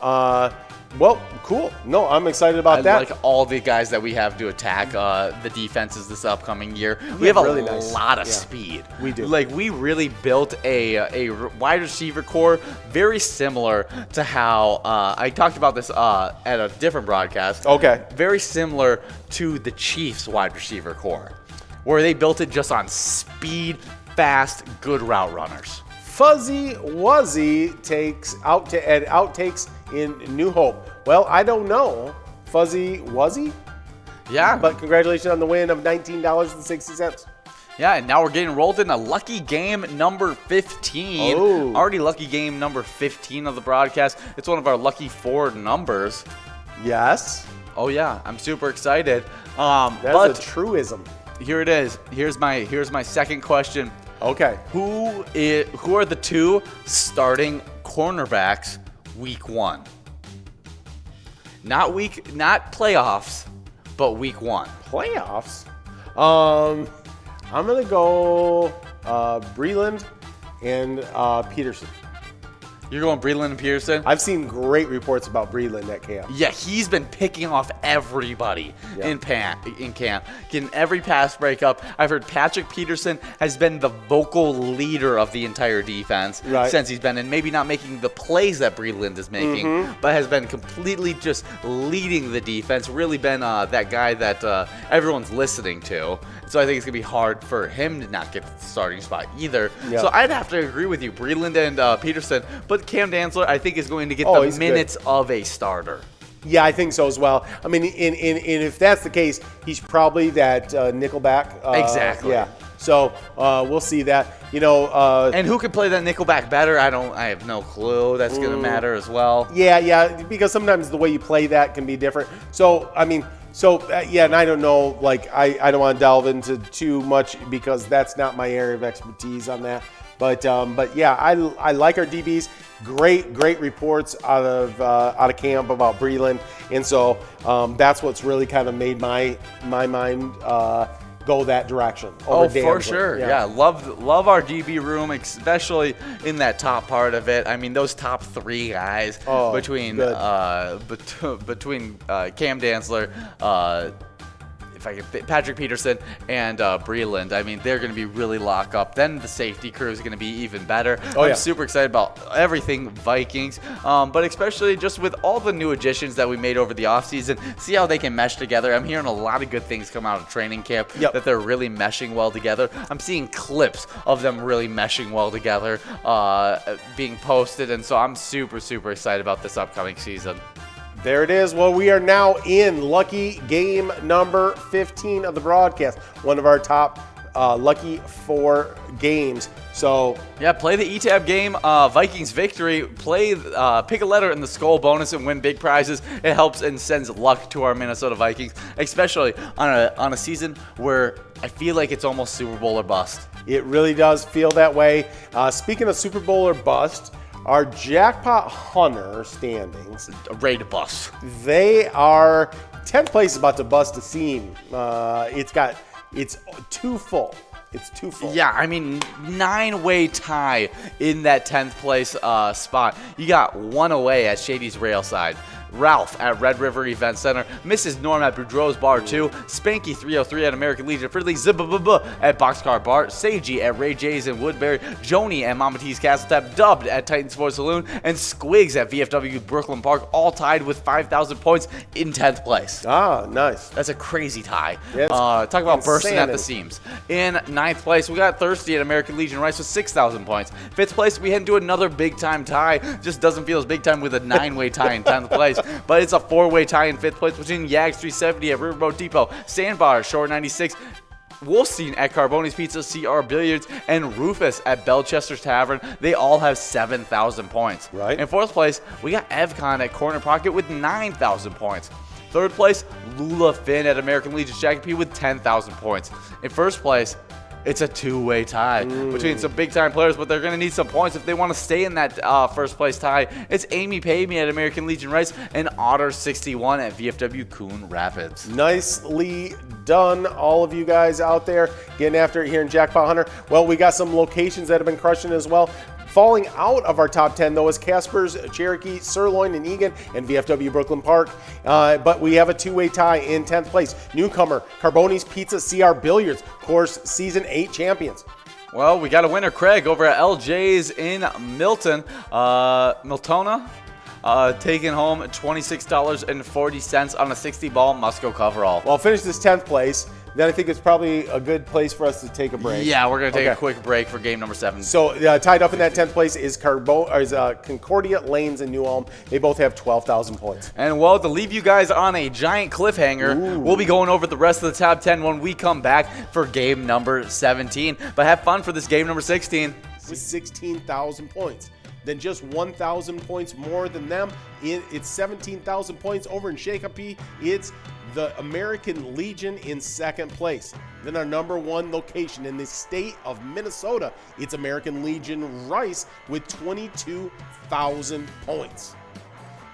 Well, cool. No, I'm excited about that. like all the guys that we have to attack the defenses this upcoming year. We have really a nice. lot of speed. We do. Like, we really built a wide receiver core very similar to how I talked about this at a different broadcast. Okay. Very similar to the Chiefs wide receiver core, where they built it just on speed, fast, good route runners. Fuzzy Wuzzy takes outtakes in New Hope. Well, I don't know. Fuzzy Wuzzy? Yeah. But congratulations on the win of $19.60. Yeah, and now we're getting rolled into lucky game number 15. Oh. Already lucky game number 15 of the broadcast. It's one of our lucky 4 numbers. Yes. Oh yeah, I'm super excited. That's But a truism. here it is. Here's my second question. Okay. Who are the 2 starting cornerbacks week 1? Not playoffs, but week 1. Playoffs? I'm going to go Breland and Peterson. You're going Breland and Pearson? I've seen great reports about Breland at camp. Yeah, he's been picking off everybody Yeah. in camp, getting every pass breakup. I've heard Patrick Peterson has been the vocal leader of the entire defense since he's been in. Maybe not making the plays that Breland is making, but has been completely just leading the defense. Really been that guy that everyone's listening to. So I think it's going to be hard for him to not get the starting spot either. Yeah. So I'd have to agree with you, Breland and Peterson. But Cam Dantzler, I think, is going to get he's the minutes of a starter. Yeah, I think so as well. I mean, if that's the case, he's probably that nickelback. Exactly. Yeah. So we'll see that. You know. And who can play that nickelback better? I have no clue. That's going to matter as well. Yeah, because sometimes the way you play that can be different. So I mean. And I don't know, like, I don't want to delve into too much because that's not my area of expertise on that. But yeah, I like our DBs. Great reports out of camp about Breland, and so that's what's really kind of made my mind go that direction. Oh, for sure. Yeah, love our DB room, especially in that top part of it. I mean, those top 3 guys between Cam Dantzler, Patrick Peterson and Breland. I mean, they're going to be really lock up. Then the safety crew is going to be even better. I'm super excited about everything Vikings, but especially just with all the new additions that we made over the offseason, see how they can mesh together. I'm hearing a lot of good things come out of training camp, that they're really meshing well together. I'm seeing clips of them really meshing well together being posted, and so I'm super excited about this upcoming season. There it is. Well, we are now in lucky game number 15 of the broadcast. One of our top lucky 4 games. So yeah, play the ETAB game, Vikings victory. Pick a letter in the Skull bonus and win big prizes. It helps and sends luck to our Minnesota Vikings, especially on a season where I feel like it's almost Super Bowl or bust. It really does feel that way. Speaking of Super Bowl or bust, our jackpot hunter standings, ready to bust. They are 10th place is about to bust a seam. It's too full. It's too full. Yeah, I mean, 9-way tie in that 10th place spot. You got 1 away at Shady's Railside. Ralph at Red River Event Center, Mrs. Norm at Boudreaux's Bar 2, Spanky 303 at American Legion, Fridley Zibba at Boxcar Bar, Seiji at Ray J's in Woodbury, Joni at Mama T's Castle Tap, Dubbed at Titan Sports Saloon, and Squigs at VFW Brooklyn Park, all tied with 5,000 points in 10th place. Ah, nice. That's a crazy tie. Yeah, talk about insanity. bursting at the seams. In 9th place, we got Thirsty at American Legion Rice with 6,000 points. 5th place, we head into another big-time tie. Just doesn't feel as big-time with a 9-way tie in 10th place. But it's a 4-way tie in 5th place between Yags 370 at Riverboat Depot, Sandbar, Shore 96, Wolfstein at Carboni's Pizza, CR Billiards, and Rufus at Belchester's Tavern. They all have 7,000 points. Right. In 4th place, we got Evcon at Corner Pocket with 9,000 points. 3rd place, Lula Finn at American Legion Shaggy with 10,000 points. In 1st place, it's a 2-way tie between some big-time players, but they're going to need some points if they want to stay in that first-place tie. It's Amy Pavey at American Legion Rice and Otter61 at VFW Coon Rapids. Nicely done, all of you guys out there getting after it here in Jackpot Hunter. Well, we got some locations that have been crushing as well. Falling out of our top 10, though, is Casper's, Cherokee, Sirloin, and Egan, and VFW Brooklyn Park. But we have a two-way tie in 10th place. Newcomer, Carboni's Pizza CR Billiards, course Season 8 champions. Well, we got a winner, Craig, over at LJ's in Milton. Miltona. Taking home $26.40 on a 60-ball Musco coverall. Well, I'll finish this 10th place. Then I think it's probably a good place for us to take a break. Yeah, we're going to take a quick break for game number 7. So tied up in that 10th place is Concordia Lanes in New Ulm. They both have 12,000 points. And, well, to leave you guys on a giant cliffhanger, we'll be going over the rest of the top 10 when we come back for game number 17. But have fun for this game number 16. With 16,000 points. Then just 1,000 points more than them. It's 17,000 points over in Shakopee. It's the American Legion in second place. Then our number 1 location in the state of Minnesota, it's American Legion Rice with 22,000 points.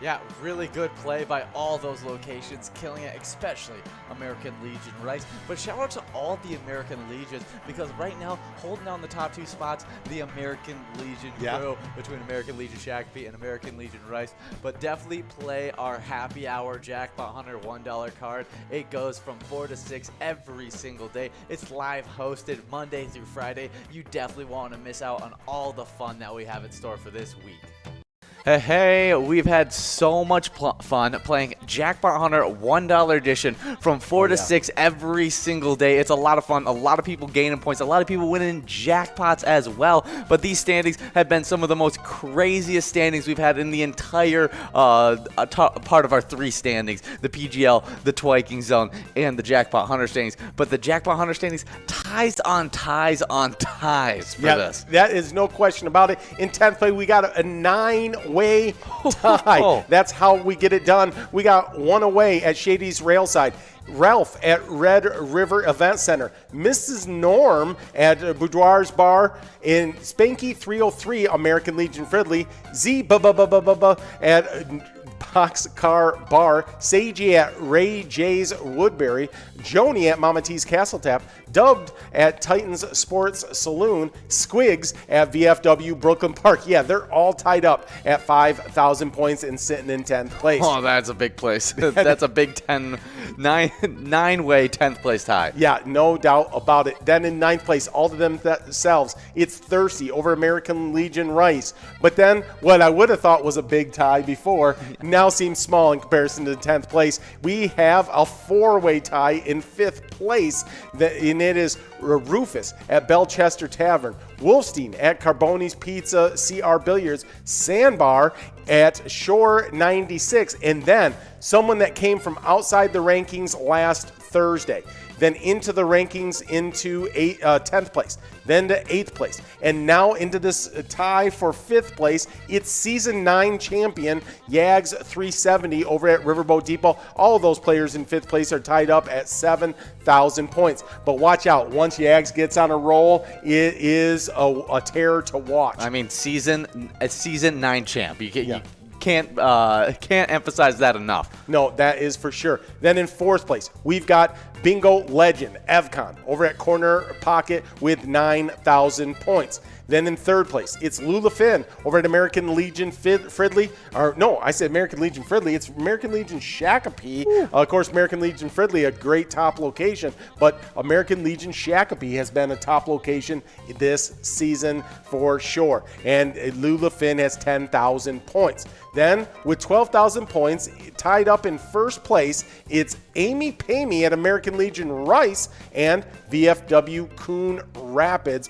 Yeah, really good play by all those locations, killing it, especially American Legion Rice. But shout out to all the American Legions, because right now, holding down the top 2 spots, the American Legion crew between American Legion Shakopee and American Legion Rice. But definitely play our happy hour Jackpot Hunter $1 card. It goes from 4 to 6 every single day. It's live hosted Monday through Friday. You definitely want to miss out on all the fun that we have in store for this week. Hey, we've had so much fun playing Jackpot Hunter $1 edition from 4 to 6 every single day. It's a lot of fun. A lot of people gaining points. A lot of people winning jackpots as well. But these standings have been some of the most craziest standings we've had in the entire part of our 3 standings. The PGL, the Twiking Zone, and the Jackpot Hunter standings. But the Jackpot Hunter standings, ties on ties on ties for this. That is no question about it. In 10th place, we got a 9-way tie. That's how we get it done. We got 1 away at Shady's Railside. Ralph at Red River Event Center. Mrs. Norm at Boudoir's Bar. In Spanky 303, American Legion Fridley. Z at Boxcar Bar. Seiji at Ray J's Woodbury. Joni at Mama T's Castle Tap. Dubbed at Titans Sports Saloon. Squigs at VFW Brooklyn Park. Yeah, they're all tied up at 5,000 points and sitting in 10th place. Oh, that's a big place. That's a big 9-way 10th place tie. Yeah, no doubt about it. Then in 9th place, all of them themselves, it's Thirsty over American Legion Rice. But then what I would have thought was a big tie before now seems small in comparison to 10th place. We have a 4-way tie in 5th place, and it is Rufus at Belchester Tavern, Wolfstein at Carboni's Pizza CR Billiards, Sandbar at Shore 96, and then someone that came from outside the rankings last Thursday, then into the rankings into 10th place, then to 8th place, and now into this tie for 5th place. It's Season 9 champion Yags 370 over at Riverboat Depot. All of those players in 5th place are tied up at 7,000 points. But watch out, once Yags gets on a roll, it is a terror to watch. I mean, Season 9 champ. You can't emphasize that enough. No, that is for sure. Then in 4th place, we've got Bingo Legend, Evcon, over at Corner Pocket with 9,000 points. Then in 3rd place, it's Lula Finn over at American Legion Fridley. Or no, I said American Legion Fridley. It's American Legion Shakopee. Of course, American Legion Fridley, a great top location. But American Legion Shakopee has been a top location this season for sure. And Lula Finn has 10,000 points. Then, with 12,000 points, tied up in 1st place, it's Amy Pamey at American Legion Rice and VFW Coon Rapids.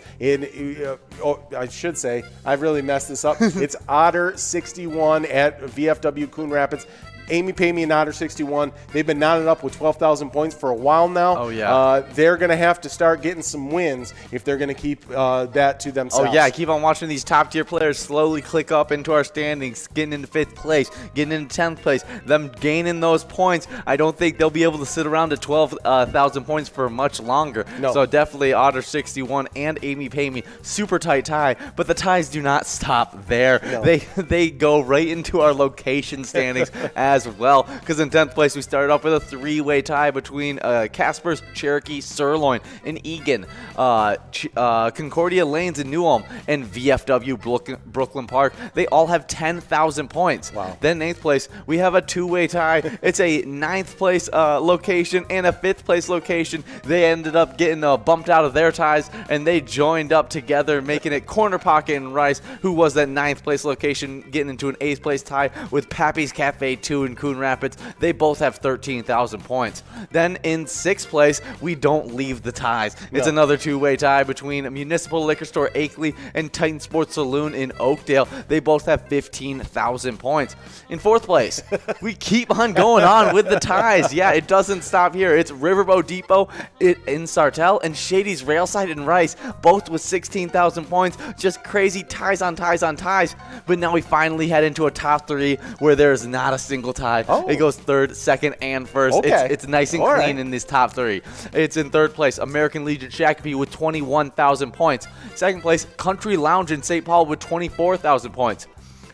I should say, I've really messed this up. It's Otter 61 at VFW Coon Rapids. Amy Pamey and Otter 61, they've been knotted up with 12,000 points for a while now. Oh, yeah. They're going to have to start getting some wins if they're going to keep that to themselves. Oh, yeah. Keep on watching these top-tier players slowly click up into our standings, getting into 5th place, getting into 10th place, them gaining those points. I don't think they'll be able to sit around at 12,000 points for much longer. No. So definitely Otter 61 and Amy Pamey, super tight tie. But the ties do not stop there. No. They go right into our location standings as as well, because in 10th place we started off with a three-way tie between Casper's Cherokee Sirloin in Eagan, Concordia Lanes in New Ulm, and VFW Brooklyn Park. They all have 10,000 points. Wow. Then 8th place, we have a two-way tie. It's a 9th place location and a 5th place location. They ended up getting bumped out of their ties, and they joined up together, making it Corner Pocket and Rice, who was that 9th place location, getting into an 8th place tie with Pappy's Cafe 2 in Coon Rapids. They both have 13,000 points. Then in 6th place, we don't leave the ties. It's another two-way tie between Municipal Liquor Store Akeley and Titan Sports Saloon in Oakdale. They both have 15,000 points. In 4th place, we keep on going on with the ties. Yeah, it doesn't stop here. It's Riverboat Depot in Sartell and Shady's Railside in Rice, both with 16,000 points. Just crazy ties on ties on ties. But now we finally head into a top 3 where there's not a single tie. Oh. It goes 3rd, 2nd, and 1st. Okay. It's nice and All clean right. in this top 3. It's in 3rd place, American Legion Shakopee with 21,000 points. 2nd place, Country Lounge in St. Paul with 24,000 points.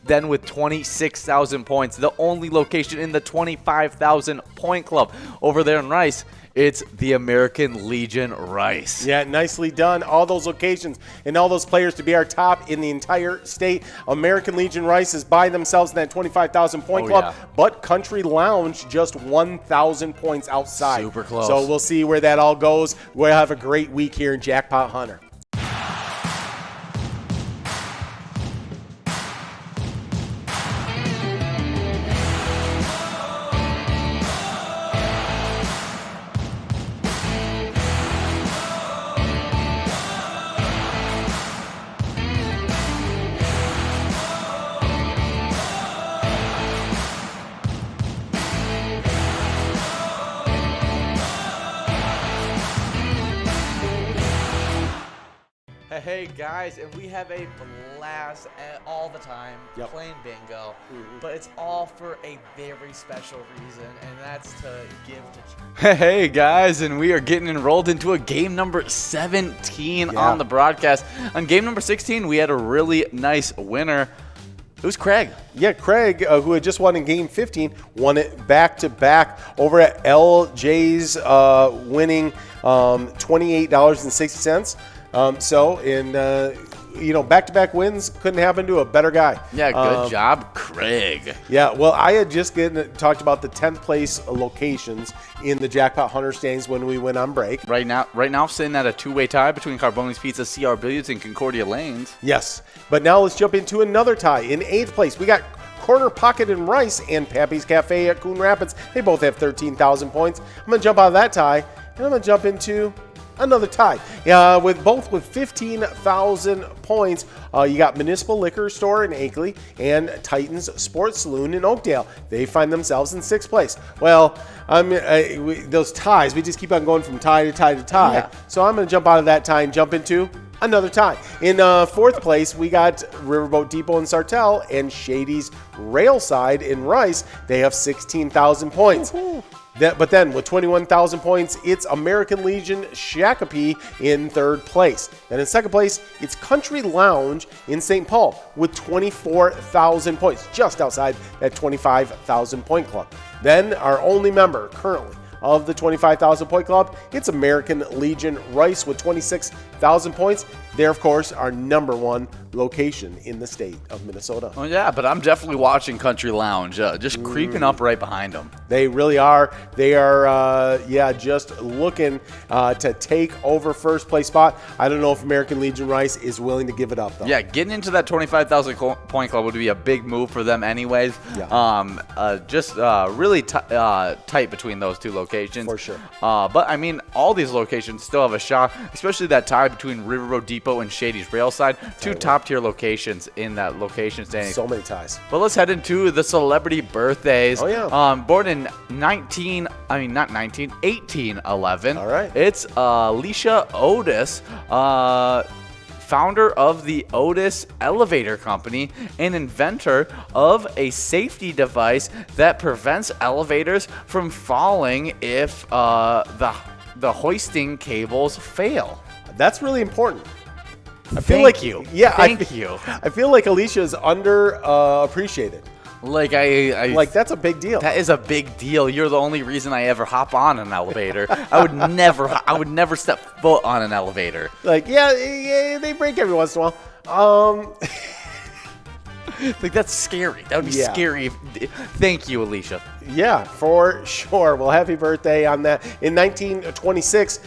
Then with 26,000 points, the only location in the 25,000 point club over there in Rice, it's the American Legion Rice. Yeah, nicely done. All those locations and all those players to be our top in the entire state. American Legion Rice is by themselves in that 25,000 point club, yeah. but Country Lounge just 1,000 points outside. Super close. So we'll see where that all goes. We'll have a great week here in Jackpot Hunter. Hey guys, and we have a blast all the time Yep. playing bingo, but it's all for a very special reason, and that's to give to Hey guys, and we are getting enrolled into a game number 17 Yeah. on the broadcast. On game number 16, we had a really nice winner. It was Craig. Yeah, Craig, who had just won in Game 15, won it back-to-back over at LJ's, winning $28.60. Back-to-back wins couldn't happen to a better guy. Yeah, good job, Craig. Yeah, well, I had just talked about the 10th place locations in the Jackpot Hunter standings when we went on break. Right now, sitting at a two-way tie between Carboni's Pizza, CR Billiards, and Concordia Lanes. Yes, but now let's jump into another tie. In 8th place, we got Corner Pocket and Rice and Pappy's Cafe at Coon Rapids. They both have 13,000 points. I'm going to jump out of that tie, and I'm going to jump into another tie. With 15,000 points, you got Municipal Liquor Store in Akeley and Titans Sports Saloon in Oakdale. They find themselves in 6th place. Well, those ties, we just keep on going from tie to tie to tie. Yeah. So I'm going to jump out of that tie and jump into another tie. In 4th place, we got Riverboat Depot in Sartell and Shady's Railside in Rice. They have 16,000 points. But then with 21,000 points, it's American Legion Shakopee in 3rd place. And in 2nd place, it's Country Lounge in St. Paul with 24,000 points, just outside that 25,000 point club. Then our only member currently of the 25,000 point club, it's American Legion Rice with 26,000 points. They're, of course, our number 1 location in the state of Minnesota. Oh, yeah, but I'm definitely watching Country Lounge, just creeping up right behind them. They really are. They are, just looking to take over first place spot. I don't know if American Legion Rice is willing to give it up, though. Yeah, getting into that 25,000 point club would be a big move for them anyways. Yeah. Really tight between those two locations. For sure. But, I mean, all these locations still have a shot, especially that tie between Riverboat Depot and Shady's Railside. Two top-tier locations in that location standing. So many ties. But let's head into the celebrity birthdays. Oh, yeah. Born in 1811. All right. It's Alicia Otis, founder of the Otis Elevator Company and inventor of a safety device that prevents elevators from falling if the hoisting cables fail. That's really important. I Thank you. Yeah, Thank you. I feel like Alicia is under appreciated. Like I Like, that's a big deal. that is a big deal. You're the only reason I ever hop on an elevator. I would never step foot on an elevator. Like, yeah, they break every once in a while. Like, that's scary. That would be Yeah. scary. Thank you, Alicia. Yeah, for sure. Well, happy birthday on that. In 1926,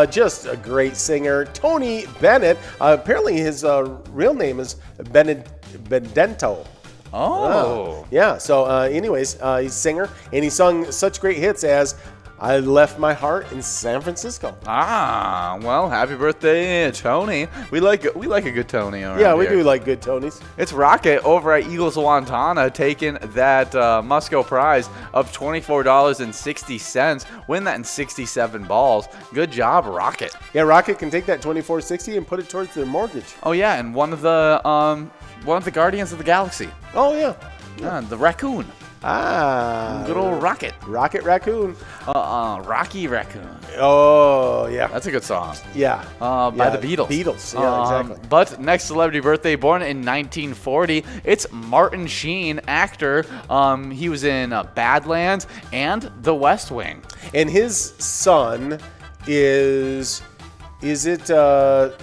just a great singer, Tony Bennett. Apparently, his real name is Benedetto. Oh. Yeah, so anyways, he's a singer, and he sung such great hits as I Left My Heart in San Francisco. Ah, well, happy birthday, Tony. We like a good Tony around Yeah, we here. do like good Tonys. It's Rocket over at Eagles Wantana taking that Musco prize of $24.60. Win that in 67 balls. Good job, Rocket. Yeah, Rocket can take that 2460 and put it towards their mortgage. Oh yeah, and one of the Guardians of the Galaxy. Oh, yeah. The raccoon. Ah. Good old Rocket. Rocket Raccoon. Rocky Raccoon. Oh, yeah. That's a good song. Yeah. By Yeah, the Beatles. Beatles, yeah, exactly. But next celebrity birthday, born in 1940, it's Martin Sheen, actor. He was in Badlands and The West Wing. And his son is it, well,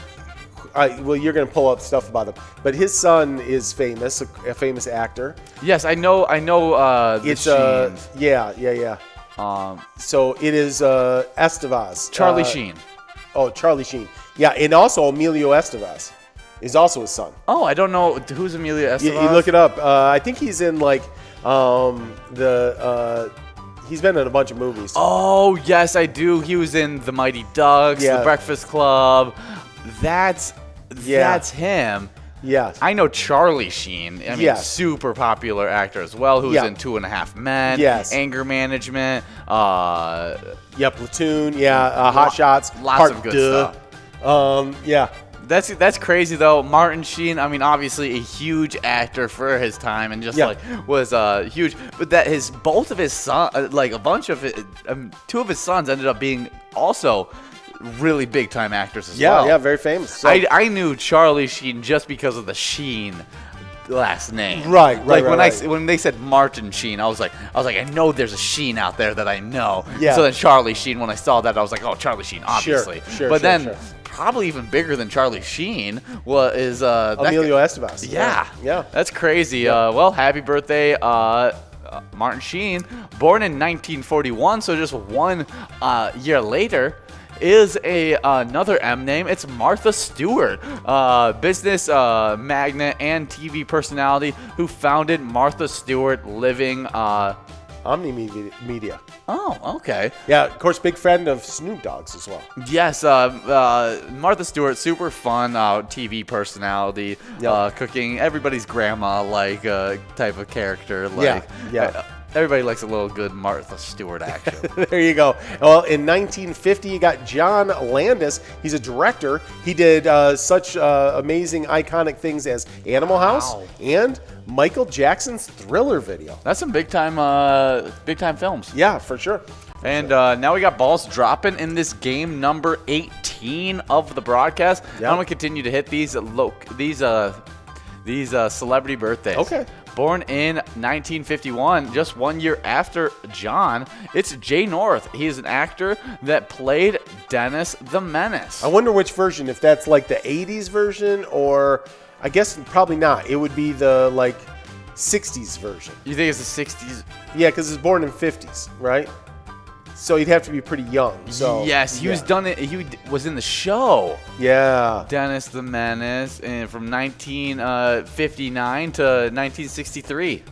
you're going to pull up stuff about him, but his son is famous, a famous actor. Yes, I know. The It's, Sheens. yeah. So it is Estevez. Charlie Sheen. Oh, Charlie Sheen. Yeah, and also Emilio Estevez is also his son. Oh, I don't know who's Amelia Estevez. You look it up. I think he's in like he's been in a bunch of movies. Oh, yes, I do. He was in The Mighty Ducks, Yeah. The Breakfast Club. That's him. Yeah. I know Charlie Sheen. I mean, Yes. super popular actor as well, who's Yeah. in 2.5 Men, Yes. Anger Management, Yeah, Platoon. Yeah, Hot Shots. lots Part of good Deux. Yeah. That's crazy though. Martin Sheen, I mean, obviously a huge actor for his time, and just Yeah. like was huge. But that both of his son, like a bunch of two of his sons ended up being also really big time actors as well. Yeah, very famous. So, I knew Charlie Sheen just because of the Sheen last name. Right, Like right. when they said Martin Sheen, I was like, I know there's a Sheen out there that I know. Yeah. So then Charlie Sheen, when I saw that, I was like, oh, Charlie Sheen, obviously. Sure, but then sure. probably even bigger than Charlie Sheen is Emilio Estevez. Yeah. Yeah. That's crazy. Well, happy birthday, Martin Sheen, born in 1941, so just 1 year later. Is another M name. It's Martha Stewart, business magnate and TV personality who founded Martha Stewart Living. Omni Media. Oh, okay. Yeah, of course, big friend of Snoop Dogg's as well. Yes, Martha Stewart, super fun TV personality, Yep. cooking everybody's grandma like type of character. Like, yeah. Everybody likes a little good Martha Stewart action. There you go. Well, in 1950, you got John Landis. He's a director. He did such amazing, iconic things as Animal House and Michael Jackson's Thriller video. That's some big time films. Yeah, for sure. And now we got balls dropping in this game number 18 of the broadcast. Yeah. I'm gonna continue to hit these celebrity birthdays. Okay. Born in 1951, just 1 year after John, it's Jay North. He is an actor that played Dennis the Menace. I wonder which version, if that's like the 80s version or I guess probably not. It would be the like 60s version. You think it's the 60s? Yeah, because it's born in 50s, right? So he'd have to be pretty young. So Yes, he was done it. He was in the show. Yeah. Dennis the Menace, and from 1959 to 1963.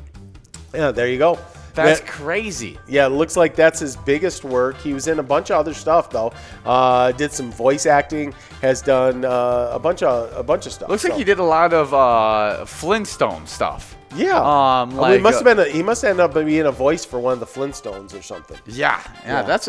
Yeah, there you go. That's That- crazy. Yeah, it looks like that's his biggest work. He was in a bunch of other stuff though. Did some voice acting. Has done a bunch of stuff. Looks like So, he did a lot of Flintstone stuff. Yeah. Like, he must have been. He must end up being a voice for one of the Flintstones or something. Yeah. That's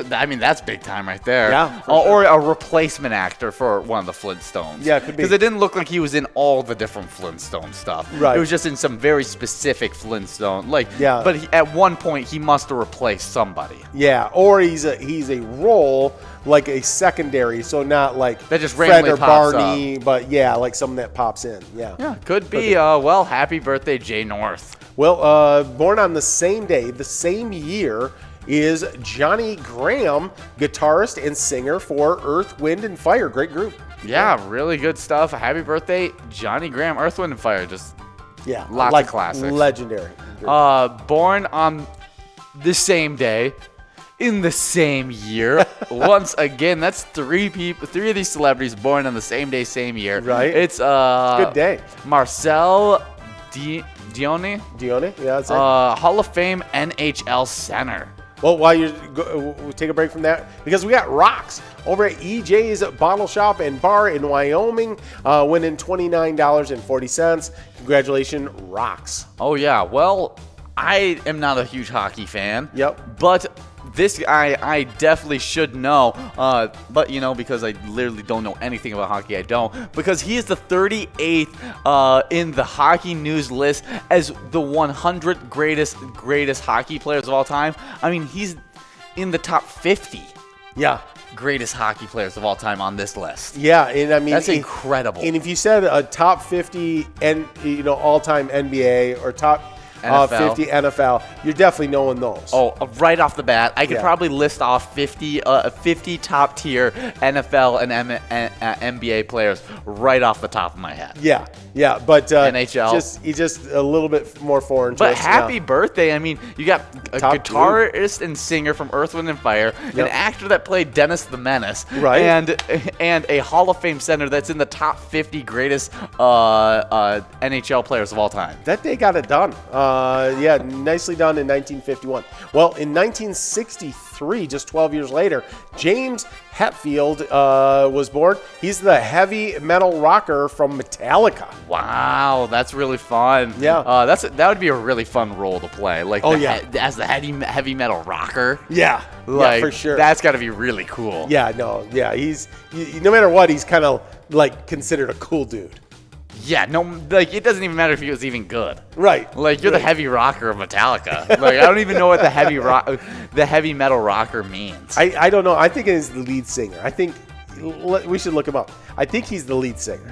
big time right there. Yeah, for Or a replacement actor for one of the Flintstones. Yeah, it could be. Because it didn't look like he was in all the different Flintstone stuff. Right. It was just in some very specific Flintstone. Yeah. But at one point he must have replaced somebody. Yeah, or he's a role like a secondary, so not like That just Fred randomly or pops Barney, but yeah, like someone that pops in. Yeah. Yeah, could be. Well, happy birthday, Jay North. Well, born on the same day, the same year, is Johnny Graham, guitarist and singer for Earth, Wind, and Fire. Great group. Yeah, really good stuff. Happy birthday, Johnny Graham, Earth, Wind, and Fire. Just Yeah, lots of classics. Legendary. Born on the same day, in the same year. Once again, that's three of these celebrities born on the same day, same year. Right. It's Good day. Marcel Dione, Dione? Yeah, that's it. Hall of Fame NHL center. Well, while we'll take a break from that, because we got rocks over at EJ's Bottle Shop and Bar in Wyoming, winning $29.40. Congratulations, rocks. Oh yeah. Well, I am not a huge hockey fan. Yep. But this guy, I definitely should know, but because I literally don't know anything about hockey, I don't. Because he is the 38th in the hockey news list as the 100 greatest hockey players of all time. I mean, he's in the top 50 Yeah. greatest hockey players of all time on this list. Yeah, and I mean That's incredible. And if you said a top 50 and all-time NBA or top NFL. 50 NFL, you're definitely knowing those. Oh, right off the bat, I could Yeah. probably list off 50 top tier NFL and NBA players right off the top of my head. Yeah, but NHL. he's just a little bit more foreign to But us. happy birthday. I mean, you got a Top guitarist and singer from Earth, Wind, and Fire, an Yep. actor that played Dennis the Menace, Right. and a Hall of Fame center that's in the top 50 greatest NHL players of all time. That day got it done. Yeah, nicely done in 1951. Well, in 1963, just 12 years later, James Hetfield was born. He's the heavy metal rocker from Metallica. Wow, that's really fun. Yeah. That would be a really fun role to play. Like, Oh, yeah. As the heavy metal rocker. Yeah, Like, for sure. That's got to be really cool. Yeah, he's no matter what, he's kind of like considered a cool dude. Yeah, no, like, it doesn't even matter if he was even good. Right. Like, you're the heavy rocker of Metallica. Like, I don't even know what the heavy metal rocker means. I don't know. I think it is the lead singer. I think we should look him up. I think he's the lead singer.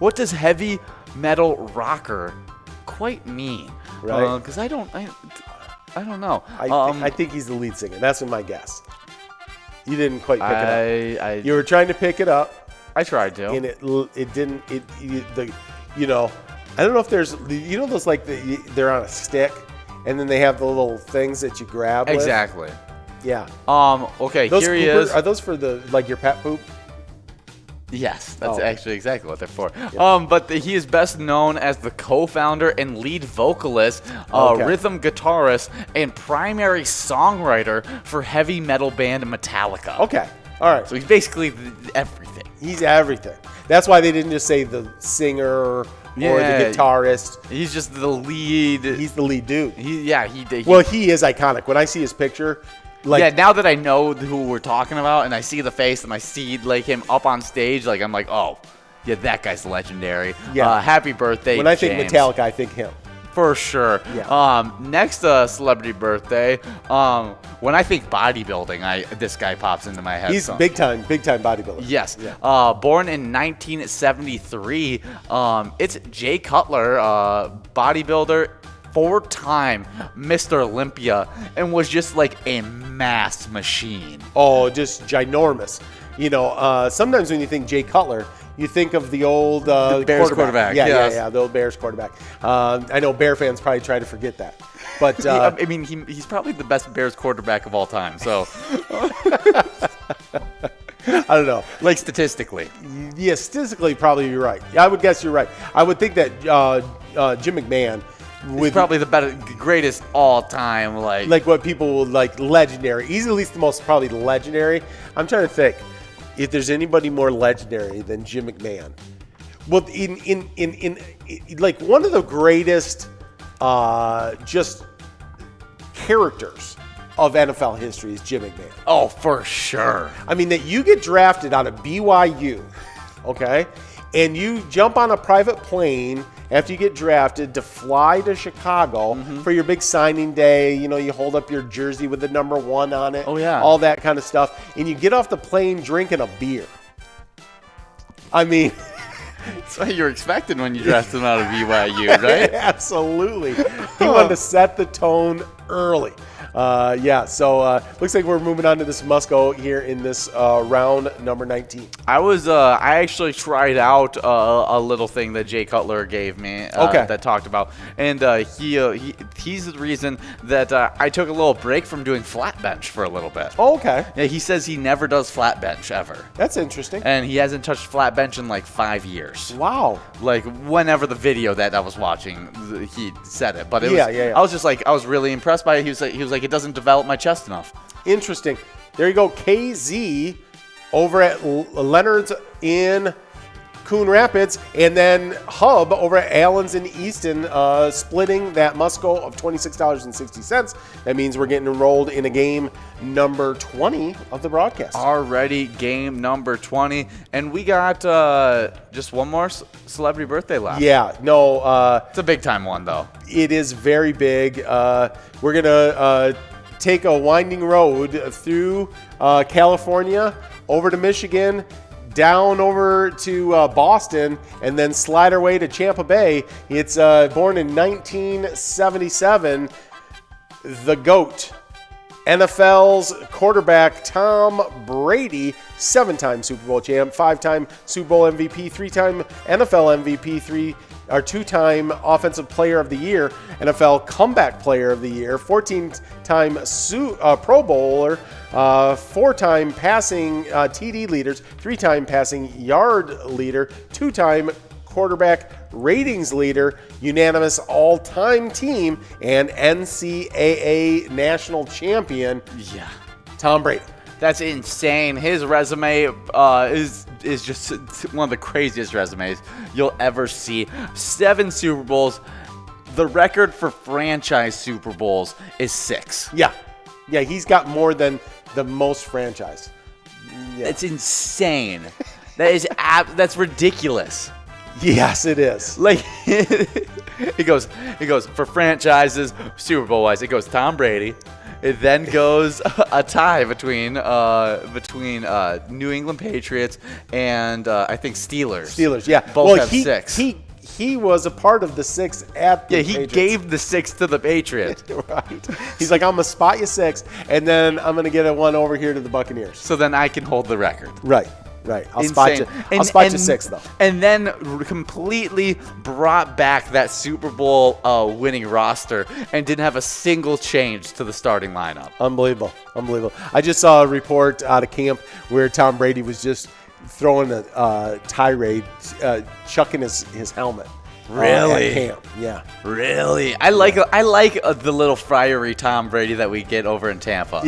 what does heavy metal rocker quite mean? Right. Because I don't know. I think he's the lead singer. That's my guess. You didn't quite pick it up. I You were trying to pick it up. I tried to. And it didn't. I don't know if there's those like they're on a stick, and then they have the little things that you grab. with? Exactly. Yeah. Okay. Those here he poopers, is. are those for your pet poop? Yes, that's Oh. actually exactly what they're for. But he is best known as the co-founder and lead vocalist, Okay. rhythm guitarist, and primary songwriter for heavy metal band Metallica. Okay. All right. So he's basically everything. He's everything. That's why they didn't just say the singer or Yeah. the guitarist. He's just the lead. He's the lead dude. He Well, he is iconic. When I see his picture, now that I know who we're talking about and I see the face and I see like him up on stage, like I'm like, oh, yeah, that guy's legendary. Yeah. Happy birthday, when I think James. Metallica, I think him. For sure. Yeah. Next celebrity birthday. When I think bodybuilding, this guy pops into my head. He's big time bodybuilder. Yes. Yeah. Born in 1973. It's Jay Cutler, bodybuilder, 4-time Mr. Olympia, and was just like a mass machine. Oh, just ginormous. Sometimes when you think Jay Cutler, you think of the old Bears quarterback, Yeah, yes. the old Bears quarterback. I know Bear fans probably try to forget that. But I mean, he's probably the best Bears quarterback of all time. So, I don't know. like statistically. Yeah, statistically, probably you're right. I would guess you're right. I would think that Jim McMahon, He's probably the greatest all time. like what people would like legendary. He's at least the most probably legendary. I'm trying to think if there's anybody more legendary than Jim McMahon. Well, in like one of the greatest just characters of NFL history is Jim McMahon. Oh, for sure. I mean, that you get drafted out of BYU, okay, and you jump on a private plane after you get drafted to fly to Chicago for your big signing day. You hold up your jersey with the number 1 on it. Oh, yeah. All that kind of stuff. And you get off the plane drinking a beer. I mean, That's what you're expecting when you dressed him out of BYU, right? Absolutely. He wanted to set the tone early. So looks like we're moving on to this must-go here in this round number 19. I actually tried out a little thing that Jay Cutler gave me that talked about, and he's the reason that I took a little break from doing flat bench for a little bit. Oh, okay. Yeah, he says he never does flat bench ever. That's interesting. And he hasn't touched flat bench in like 5 years. Wow. Like whenever the video that I was watching, he said it. But it Yeah. I was just like, I was really impressed by it. He was like, it doesn't develop my chest enough. Interesting. There you go. KZ over at Leonard's in Coon Rapids, and then Hub over at Allen's in Easton, splitting that must-go of $26.60. That means we're getting enrolled in a game number 20 of the broadcast. Already game number 20, and we got just one more celebrity birthday left. Yeah, no. It's a big-time one, though. It is very big. We're going to take a winding road through California, over to Michigan, down over to Boston, and then slide our way to Tampa Bay. It's born in 1977. The GOAT, NFL's quarterback Tom Brady, 7-time Super Bowl champ, 5-time Super Bowl MVP, 3-time NFL MVP, 2-time Offensive Player of the Year, NFL Comeback Player of the Year, 14-time Pro Bowler, 4-time passing TD leaders, 3-time passing yard leader, 2-time quarterback ratings leader, unanimous all-time team, and NCAA national champion. Yeah. Tom Brady. That's insane. His resume is just one of the craziest resumes you'll ever see. 7 Super Bowls. The record for franchise Super Bowls is 6. Yeah, he's got more than the most franchise. Yeah. It's insane. That's ridiculous. Yes, it is. Like he goes for franchises Super Bowl wise. It goes Tom Brady. It then goes a tie between New England Patriots and I think Steelers. Yeah. Both have 6. He was a part of the 6 at the he Patriots. gave the 6 to the Patriots. Right. He's like, I'm going to spot you 6, and then I'm going to get a one over here to the Buccaneers. So then I can hold the record. Right. I'll spot you 6, though. And then completely brought back that Super Bowl winning roster and didn't have a single change to the starting lineup. Unbelievable. I just saw a report out of camp where Tom Brady was just throwing a tirade, chucking his helmet. Really? At camp. Yeah. Really? I like the little friary Tom Brady that we get over in Tampa.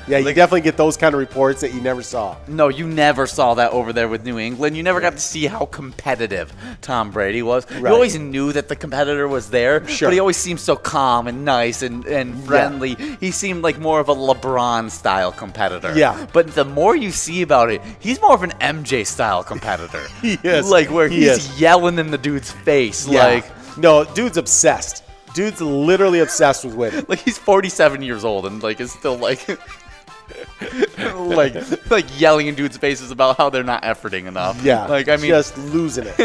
Yeah, you definitely get those kind of reports that you never saw. No, you never saw that over there with New England. You never got to see how competitive Tom Brady was. Right. You always knew that the competitor was there, Sure. but he always seemed so calm and nice and friendly. Yeah. He seemed like more of a LeBron-style competitor. Yeah. But the more you see about it, he's more of an MJ-style competitor. He is. Like where he's yelling in the dude's face. Yeah. Like, no, dude's obsessed. Dude's literally obsessed with winning. Like he's 47 years old and like is still like... like yelling in dudes' faces about how they're not efforting enough. Yeah, like I mean, just losing it.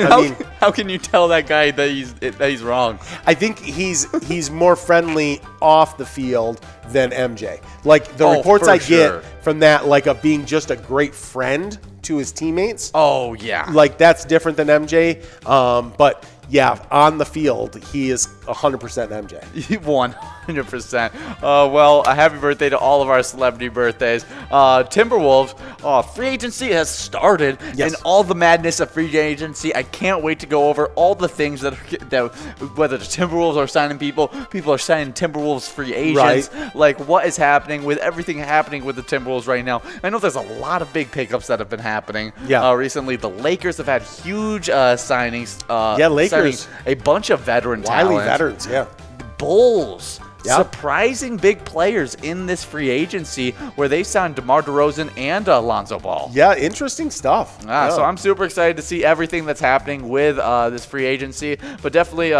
How can you tell that guy that he's wrong? I think he's more friendly off the field than MJ. Like the reports I get from that, like of being just a great friend to his teammates. Oh yeah, like that's different than MJ. But yeah, on the field, he is 100% MJ. 100%. Well, a happy birthday to all of our celebrity birthdays. Timberwolves, free agency has started, and all the madness of free agency. I can't wait to go over all the things that whether the Timberwolves are signing people are signing Timberwolves free agents. Right. Like what is happening with everything happening with the Timberwolves right now. I know there's a lot of big pickups that have been happening recently. The Lakers have had huge signings. Lakers. A bunch of veteran talent. Wily veterans, yeah. Bulls Yeah. surprising big players in this free agency where they signed DeMar DeRozan and Lonzo Ball. Yeah, interesting stuff. Yeah. So I'm super excited to see everything that's happening with this free agency, but definitely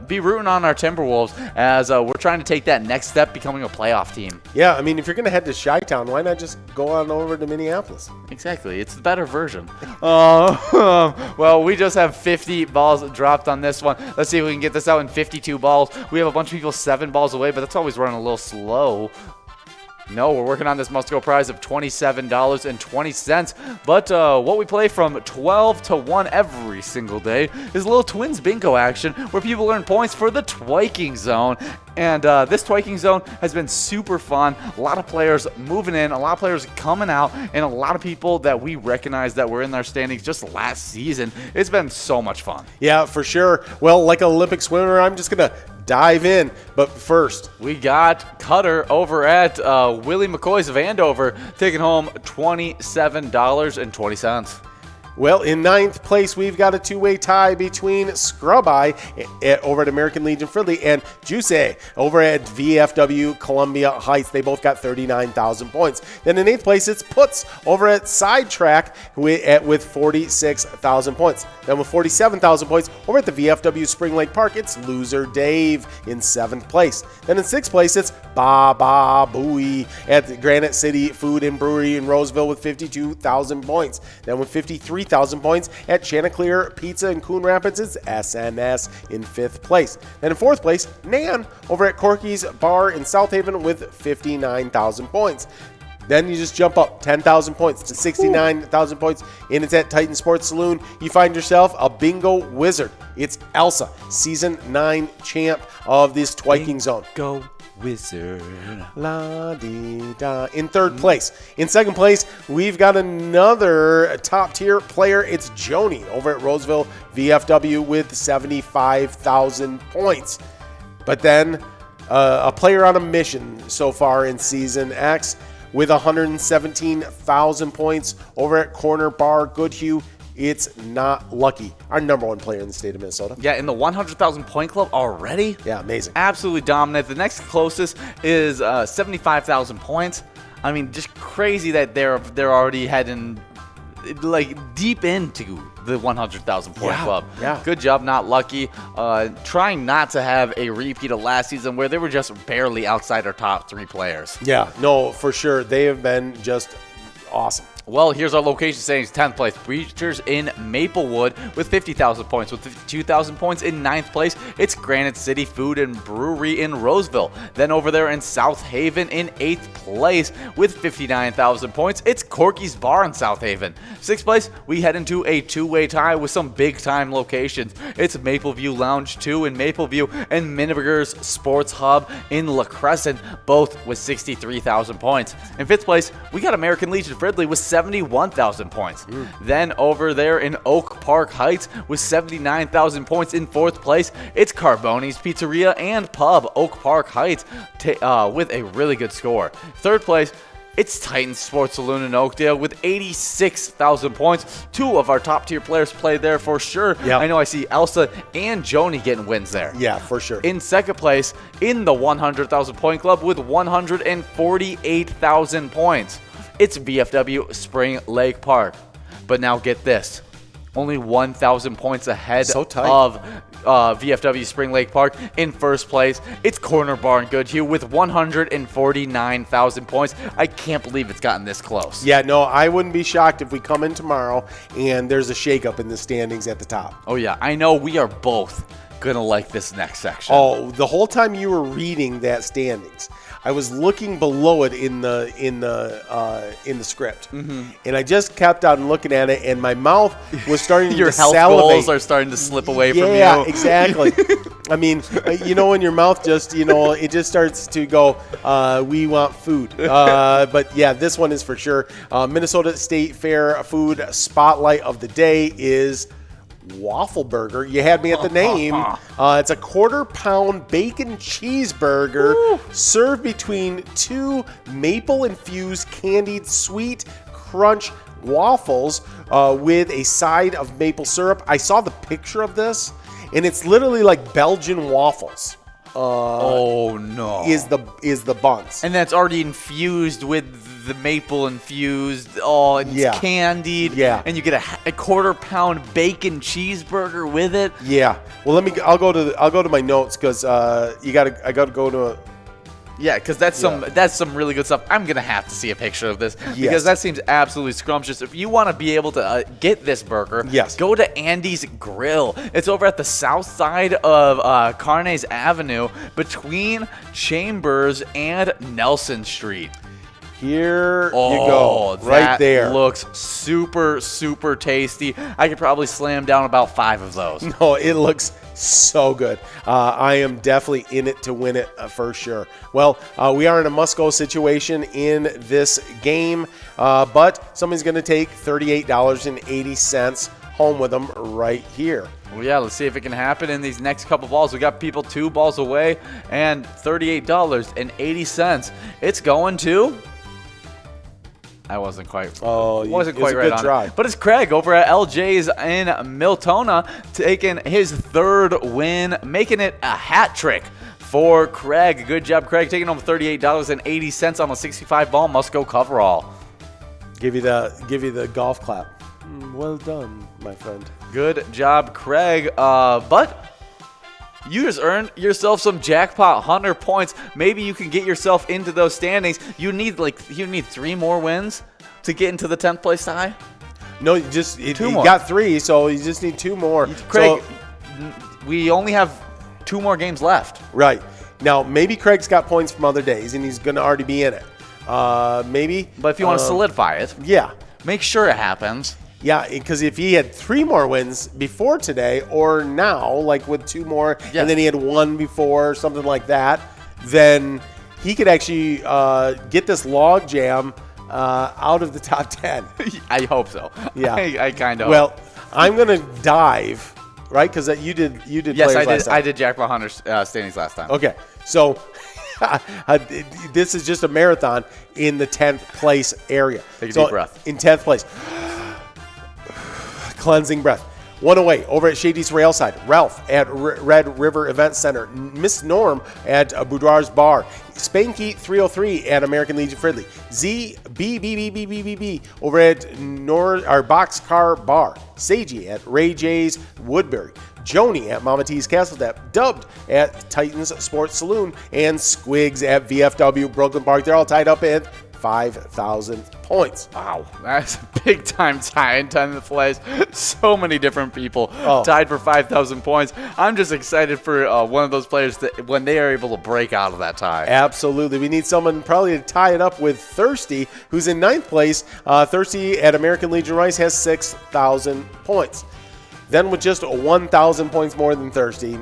be rooting on our Timberwolves as we're trying to take that next step, becoming a playoff team. Yeah, I mean, if you're going to head to Chi-Town, why not just go on over to Minneapolis? Exactly. It's the better version. Well, we just have 50 balls dropped on this one. Let's see if we can get this out in 52 balls. We have a bunch of people 7 balls away, but that's always running a little slow. No, we're working on this must-go prize of $27.20. But what we play from 12 to 1 every single day is a little Twins bingo action where people earn points for the twiking zone. And this twiking zone has been super fun. A lot of players moving in, a lot of players coming out, and a lot of people that we recognize that were in their standings just last season. It's been so much fun. Yeah, for sure. Well, like an Olympic swimmer, I'm just going to dive in. But first, we got Cutter over at Willie McCoy's of Andover taking home $27.20. well, in 9th place, we've got a two-way tie between Scrub Eye over at American Legion Fridley and Juice over at VFW Columbia Heights. They both got 39,000 points. Then in 8th place, it's Puts over at Sidetrack with 46,000 points. Then with 47,000 points over at the VFW Spring Lake Park, it's Loser Dave in 7th place. Then in 6th place, it's Ba Booey at the Granite City Food and Brewery in Roseville with 52,000 points. Then with 53,000 points at Chanticleer Pizza in Coon Rapids, it's SNS in 5th place. Then in 4th place, Nan over at Corky's Bar in South Haven with 59,000 points. Then you just jump up 10,000 points to 69,000 points, and it's at Titan Sports Saloon. You find yourself a bingo wizard. It's Elsa, Season 9 champ of this twiking zone. Go Wizard. La-dee-da. In 3rd place. In 2nd place, we've got another top-tier player. It's Joni over at Roseville VFW with 75,000 points. But then a player on a mission so far in Season X with 117,000 points over at Corner Bar Goodhue. It's Not Lucky, our number 1 player in the state of Minnesota. Yeah, in the 100,000 point club already? Yeah, amazing. Absolutely dominant. The next closest is 75,000 points. I mean, just crazy that they're already heading like deep into the 100,000 point club. Yeah. Good job, Not Lucky. Trying not to have a repeat of last season where they were just barely outside our top 3 players. Yeah, no, for sure. They have been just awesome. Well, here's our location standings. 10th place, Breachers in Maplewood with 50,000 points. With 52,000 points in 9th place, it's Granite City Food and Brewery in Roseville. Then over there in South Haven in 8th place with 59,000 points, it's Corky's Bar in South Haven. 6th place, we head into a two-way tie with some big-time locations. It's Mapleview Lounge 2 in Mapleview and Minneberger's Sports Hub in La Crescent, both with 63,000 points. In 5th place, we got American Legion Fridley with 71,000 points. Then over there in Oak Park Heights with 79,000 points in 4th place, it's Carboni's Pizzeria and Pub, Oak Park Heights, with a really good score. 3rd place, it's Titan Sports Saloon in Oakdale with 86,000 points. 2 of our top tier players played there for sure. Yep. I know I see Elsa and Joni getting wins there. Yeah, for sure. In 2nd place, in the 100,000 point club with 148,000 points, it's VFW Spring Lake Park. But now get this. Only 1,000 points ahead of VFW Spring Lake Park. In 1st place, it's Corner Bar in Goodhue with 149,000 points. I can't believe it's gotten this close. Yeah, no, I wouldn't be shocked if we come in tomorrow and there's a shakeup in the standings at the top. Oh, yeah. I know we are both going to like this next section. Oh, the whole time you were reading that standings, I was looking below it in the script, and I just kept on looking at it, and my mouth was starting Your to health salivate. goals are starting to slip away from you. Yeah, exactly. I mean, when your mouth just, it just starts to go, we want food. But yeah, this one is for sure. Minnesota State Fair food spotlight of the day is Waffle Burger. You had me at the name. It's a 1/4-pound bacon cheeseburger served between 2 maple-infused candied sweet crunch waffles with a side of maple syrup. I saw the picture of this, and it's literally like Belgian waffles. Oh no! is the buns. And that's already infused with the maple infused. Oh, and Yeah. it's candied. Yeah. And you get a quarter-pound bacon cheeseburger with it. Yeah. Well, I'll go to my notes because I gotta go to. Yeah, because that's some really good stuff. I'm gonna have to see a picture of this Yes. because that seems absolutely scrumptious. If you want to be able to get this burger, Yes. go to Andy's Grill. It's over at the south side of Carnes Avenue, between Chambers and Nelson Street. Here Oh, you go, right that there. looks super, super tasty. I could probably slam down about 5 of those. No, it looks so good. I am definitely in it to win it for sure. Well, we are in a must-go situation in this game, but somebody's going to take $38.80 home with them right here. Well, yeah, let's see if it can happen in these next couple balls. We got people 2 balls away and $38.80. It's going to... I wasn't quite. Oh, wasn't it was quite a right good on try. it. But it's Craig over at LJ's in Miltona taking his 3rd win, making it a hat trick for Craig. Good job, Craig, taking home $38.80 on the 65 ball must-go coverall. Give you the golf clap. Well done, my friend. Good job, Craig. But you just earned yourself some jackpot hunter points. Maybe you can get yourself into those standings. You need 3 more wins to get into the 10th place tie. No, you more. got 3, so you just need 2 more. Craig, So- we only have 2 more games left. right. Now, maybe Craig's got points from other days, and he's going to already be in it. Maybe. But if you want to solidify it, Yeah. make sure it happens. Yeah, because if he had 3 more wins before today or now, like with 2 more, Yes. and then he had 1 before, something like that, then he could actually get this log jam out of the top 10. I hope so. Yeah. I kind of. Well, I'm going to dive, right? Because you did yes, players I last did. time. I did jackpot hunter standings last time. Okay, so this is just a marathon in the 10th place area. Take a So deep breath. In 10th place. Cleansing breath. 1 away over at Shady's Railside. Ralph at Red River Event Center. Miss Norm at Boudoir's Bar. Spanky 303 at American Legion Fridley. ZBBBBBBB over at Boxcar Bar. Seiji at Ray J's Woodbury. Joni at Mama T's Castle Tap, Dubbed at Titans Sports Saloon, and Squigs at VFW Brooklyn Park. They're all tied up at 5,000 points. Wow, that's a big time tie in 10th place. So many different people Oh. tied for 5,000 points. I'm just excited for one of those players that when they are able to break out of that tie. Absolutely. We need someone probably to tie it up with Thirsty, who's in 9th place. Thirsty at American Legion Rice has 6,000 points. Then with just 1,000 points more than Thirsty,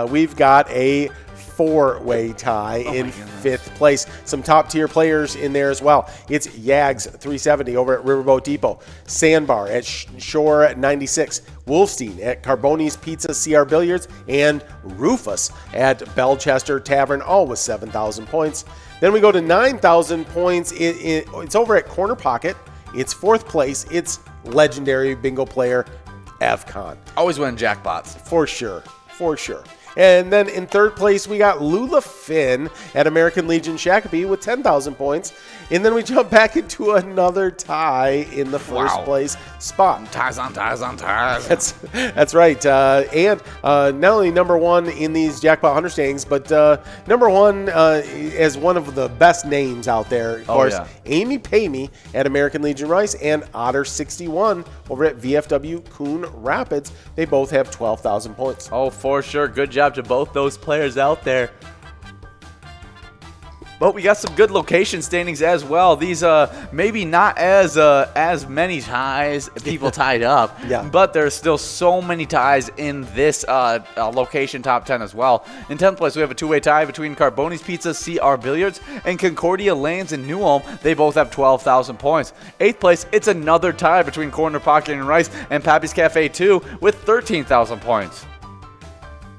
we've got a 4-way tie in 5th place. Some top-tier players in there as well. It's Yags 370 over at Riverboat Depot. Sandbar at Shore at 96. Wolfstein at Carboni's Pizza CR Billiards. And Rufus at Belchester Tavern, all with 7,000 points. Then we go to 9,000 points. It's over at Corner Pocket. It's 4th place. It's legendary bingo player Avcon. Always win jackpots. For sure. For sure. And then in 3rd place, we got Lula Finn at American Legion Shakopee with 10,000 points. And then we jump back into another tie in the 1st place spot. Ties on ties on ties. That's right. And not only number 1 in these Jackpot Hunter standings, but number 1 as one of the best names out there. Of course, yeah. Amy Payme at American Legion Rice and Otter61 over at VFW Coon Rapids. They both have 12,000 points. Oh, for sure. Good job to both those players out there. But we got some good location standings as well. These maybe not as many ties people tied up, Yeah. but there's still so many ties in this location top 10 as well. In 10th place, we have a 2-way tie between Carboni's Pizza, CR Billiards, and Concordia Lanes in New Ulm. They both have 12,000 points. 8th place, it's another tie between Corner Pocket and Rice and Pappy's Cafe 2 with 13,000 points.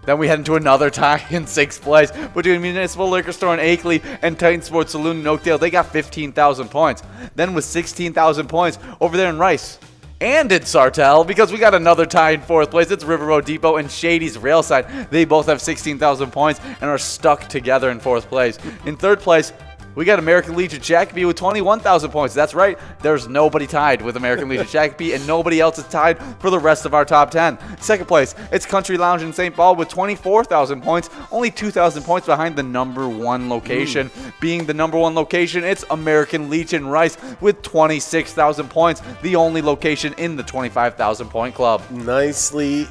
Then we head into another tie in 6th place between Municipal Liquor Store in Akeley and Titan Sports Saloon in Oakdale. They got 15,000 points. Then with 16,000 points over there in Rice, and in Sartell, because we got another tie in 4th place. It's River Road Depot and Shady's Railside. They both have 16,000 points and are stuck together in 4th place. In 3rd place, we got American Legion Shakopee with 21,000 points. That's right. There's nobody tied with American Legion Shakopee, and nobody else is tied for the rest of our top 10. 2nd place, it's Country Lounge in St. Paul with 24,000 points, only 2,000 points behind the number 1 location. Being the number 1 location, it's American Legion Rice with 26,000 points, the only location in the 25,000 point club. Nicely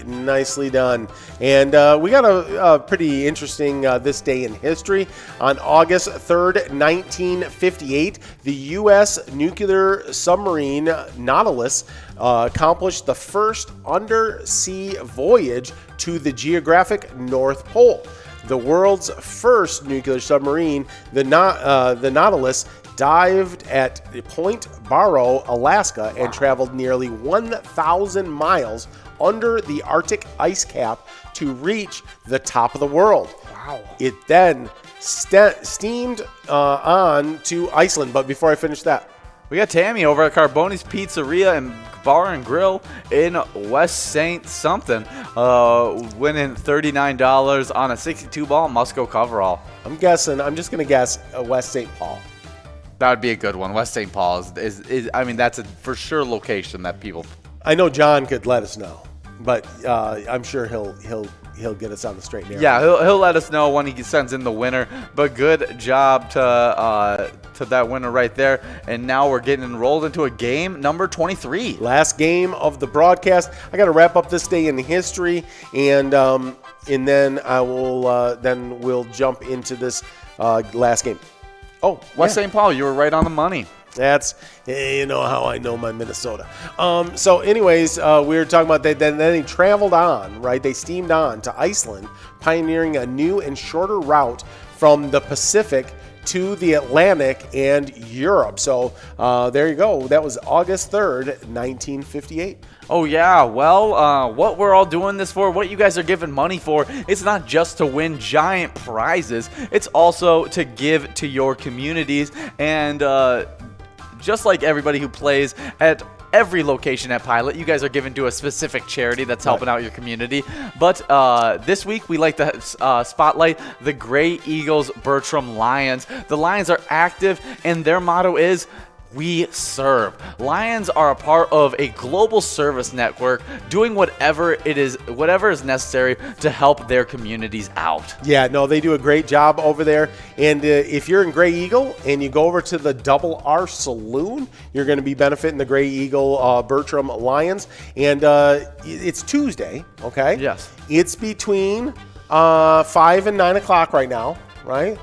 done. And we got a pretty interesting this day in history. On August 3rd, 1958, the U.S. nuclear submarine Nautilus accomplished the first undersea voyage to the geographic North Pole. The world's first nuclear submarine, the Nautilus, dived at Point Barrow, Alaska, and traveled nearly 1,000 miles under the Arctic ice cap to reach the top of the world. Wow. It then steamed on to Iceland. But before I finish that, we got Tammy over at Carboni's Pizzeria and Bar and Grill in West St. something, winning $39 on a 62-ball Musco coverall. I'm just going to guess West St. Paul. That would be a good one. West St. Paul is I mean, that's a for sure location that people. I know John could let us know, but I'm sure he'll get us on the straight and narrow. Yeah, he'll let us know when he sends in the winner. But good job to that winner right there. And now we're getting enrolled into a game number 23. Last game of the broadcast. I got to wrap up this day in history, and then I will we'll jump into this last game. Oh, West St. Paul, you were right on the money. That's, you know how I know my Minnesota. So anyways, we were talking about that. Then they traveled on, right? They steamed on to Iceland, pioneering a new and shorter route from the Pacific to the Atlantic and Europe. So there you go. That was August 3rd, 1958. Oh, yeah. Well, what we're all doing this for, what you guys are giving money for, it's not just to win giant prizes. It's also to give to your communities. And just like everybody who plays at every location at Pilot, you guys are given to a specific charity that's helping out your community. But this week, we like to spotlight the Gray Eagles Bertram Lions. The Lions are active, and their motto is, "We serve." Lions are a part of a global service network doing whatever is necessary to help their communities out. Yeah, no, they do a great job over there. And if you're in Gray Eagle and you go over to the Double R Saloon, you're going to be benefiting the Gray Eagle Bertram Lions. And it's Tuesday, okay? Yes. It's between 5 and 9 o'clock right now, right?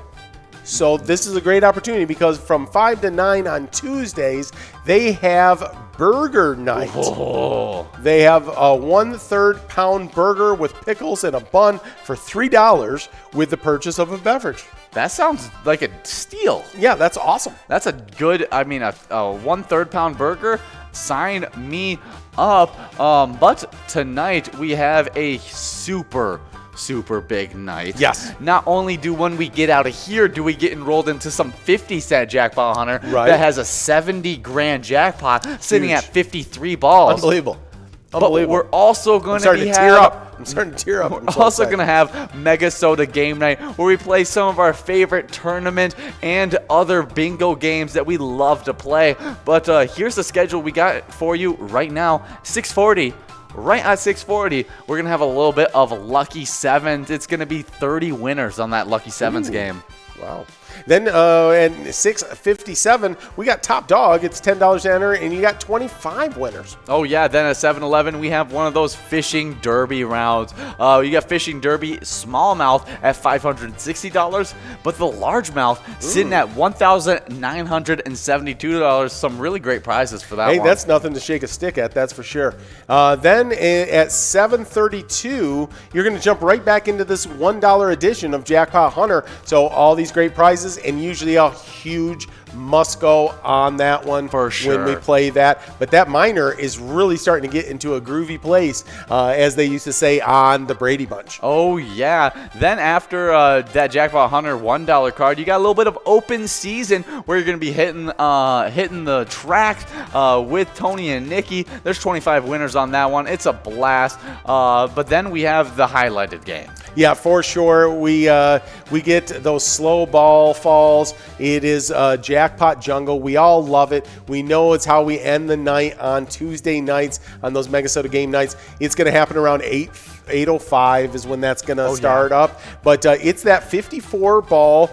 So this is a great opportunity because from 5 to 9 on Tuesdays, they have burger night. Oh. They have a 1/3 pound burger with pickles and a bun for $3 with the purchase of a beverage. That sounds like a steal. Yeah, that's awesome. That's a good, a 1/3 pound burger. Sign me up. But tonight we have a super big night. Yes. Not only when we get out of here, do we get enrolled into some 50-cent jackpot hunter Right. that has a 70 grand jackpot sitting Huge. at 53 balls. Unbelievable. But we're also going to be tear up. I'm starting to tear up. We're also going to have Mega Soda Game Night, where we play some of our favorite tournament and other bingo games that we love to play. But here's the schedule we got for you right now. 6:40. Right at 6:40, we're going to have a little bit of Lucky Sevens. It's going to be 30 winners on that Lucky Sevens game. Wow. Then at 6:57, we got Top Dog. It's $10 to enter, and you got 25 winners. Oh, yeah. Then at 7-Eleven, we have one of those Fishing Derby rounds. You got Fishing Derby Smallmouth at $560, but the Largemouth sitting at $1,972. Some really great prizes for that one. Hey, that's nothing to shake a stick at, that's for sure. Then at 7:32, you're going to jump right back into this $1 edition of Jackpot Hunter. So all these these great prizes, and usually a huge must-go on that one For sure. when we play that. But that minor is really starting to get into a groovy place, as they used to say on the Brady Bunch. Oh, yeah. Then after that Jackpot Hunter $1 card, you got a little bit of open season where you're going to be hitting the track with Tony and Nikki. There's 25 winners on that one. It's a blast. But then we have the highlighted game. Yeah, for sure. We get those slow ball falls. It is Jackpot Jungle. We all love it. We know it's how we end the night on Tuesday nights on those Megasota game nights. It's going to happen around 8:05 is when that's going to start up. But it's that 54 ball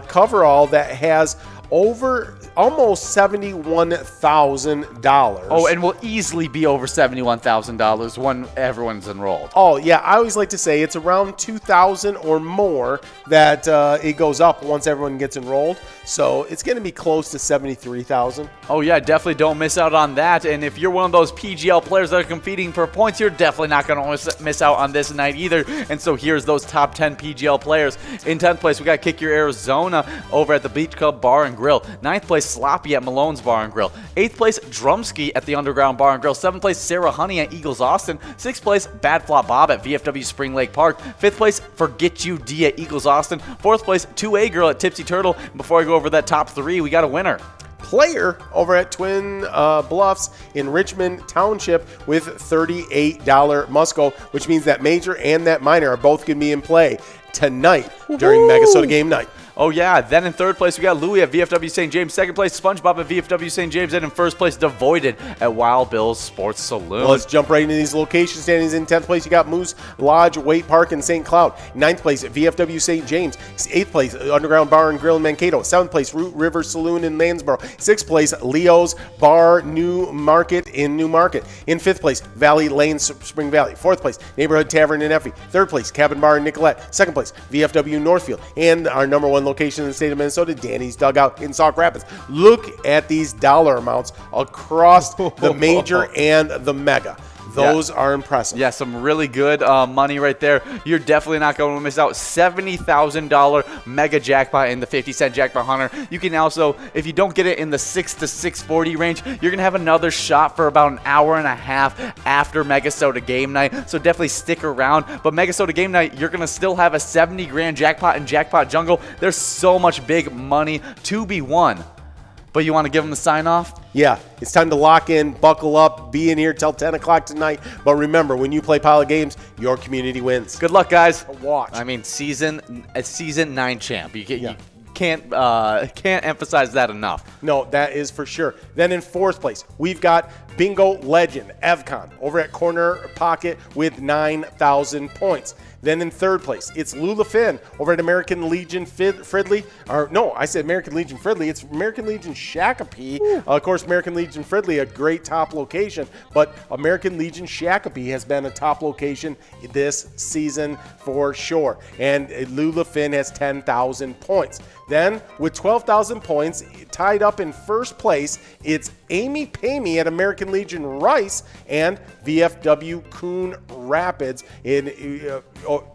coverall that has over almost $71,000. Oh, and will easily be over $71,000 when everyone's enrolled. Oh, yeah. I always like to say it's around 2,000 or more that it goes up once everyone gets enrolled. So it's going to be close to 73,000. Oh, yeah. Definitely don't miss out on that. And if you're one of those PGL players that are competing for points, you're definitely not going to miss out on this night either. And so here's those top 10 PGL players. In 10th place, we got Kick Your Arizona over at the Beach Club Bar and Grill. 9th place, Sloppy at Malone's Bar and Grill. 8th place, Drumski at the Underground Bar and Grill. 7th place, Sarah Honey at Eagles Austin. 6th place, Bad Flop Bob at VFW Spring Lake Park. 5th place, Forget You D at Eagles Austin. 4th place, 2A Girl at Tipsy Turtle. And before I go over that top 3, we got a winner. Player over at Twin Bluffs in Richmond Township with $38 must-go, which means that major and that minor are both going to be in play tonight during Megasota game night. Oh, yeah. Then in 3rd place, we got Louie at VFW St. James. 2nd place, SpongeBob at VFW St. James. And in 1st place, Devoided at Wild Bill's Sports Saloon. Well, let's jump right into these location standings. In 10th place, you got Moose Lodge, Waite Park, and St. Cloud. 9th place, VFW St. James. 8th place, Underground Bar and Grill in Mankato. 7th place, Root River Saloon in Lansboro. 6th place, Leo's Bar New Market in New Market. In 5th place, Valley Lane, Spring Valley. 4th place, Neighborhood Tavern in Effie. 3rd place, Cabin Bar in Nicolette. 2nd place, VFW Northfield. And our number 1 location in the state of Minnesota, Danny's Dugout in Sauk Rapids. Look at these dollar amounts across the major and the mega. Those are impressive. Yeah, some really good money right there. You're definitely not going to miss out. $70,000 mega jackpot in the 50-cent jackpot hunter. You can also, if you don't get it in the 6 to 640 range, you're going to have another shot for about an hour and a half after Megasota game night. So definitely stick around. But Megasota game night, you're going to still have a 70 grand jackpot in Jackpot Jungle. There's so much big money to be won. But you want to give them the sign off? Yeah, it's time to lock in, buckle up, be in here till 10 o'clock tonight. But remember, when you play Pilot Games, your community wins. Good luck, guys. Watch. I mean, season 9 champ. You can't emphasize that enough. No, that is for sure. Then in 4th place, we've got Bingo Legend, Evcon, over at Corner Pocket with 9,000 points. Then in 3rd place, it's Lula Finn over at American Legion Fridley. Or no, I said American Legion Fridley. It's American Legion Shakopee. Of course, American Legion Fridley, a great top location. But American Legion Shakopee has been a top location this season for sure. And Lula Finn has 10,000 points. Then, with 12,000 points, tied up in 1st place, it's Amy Pamey at American Legion Rice and VFW Coon Rapids in,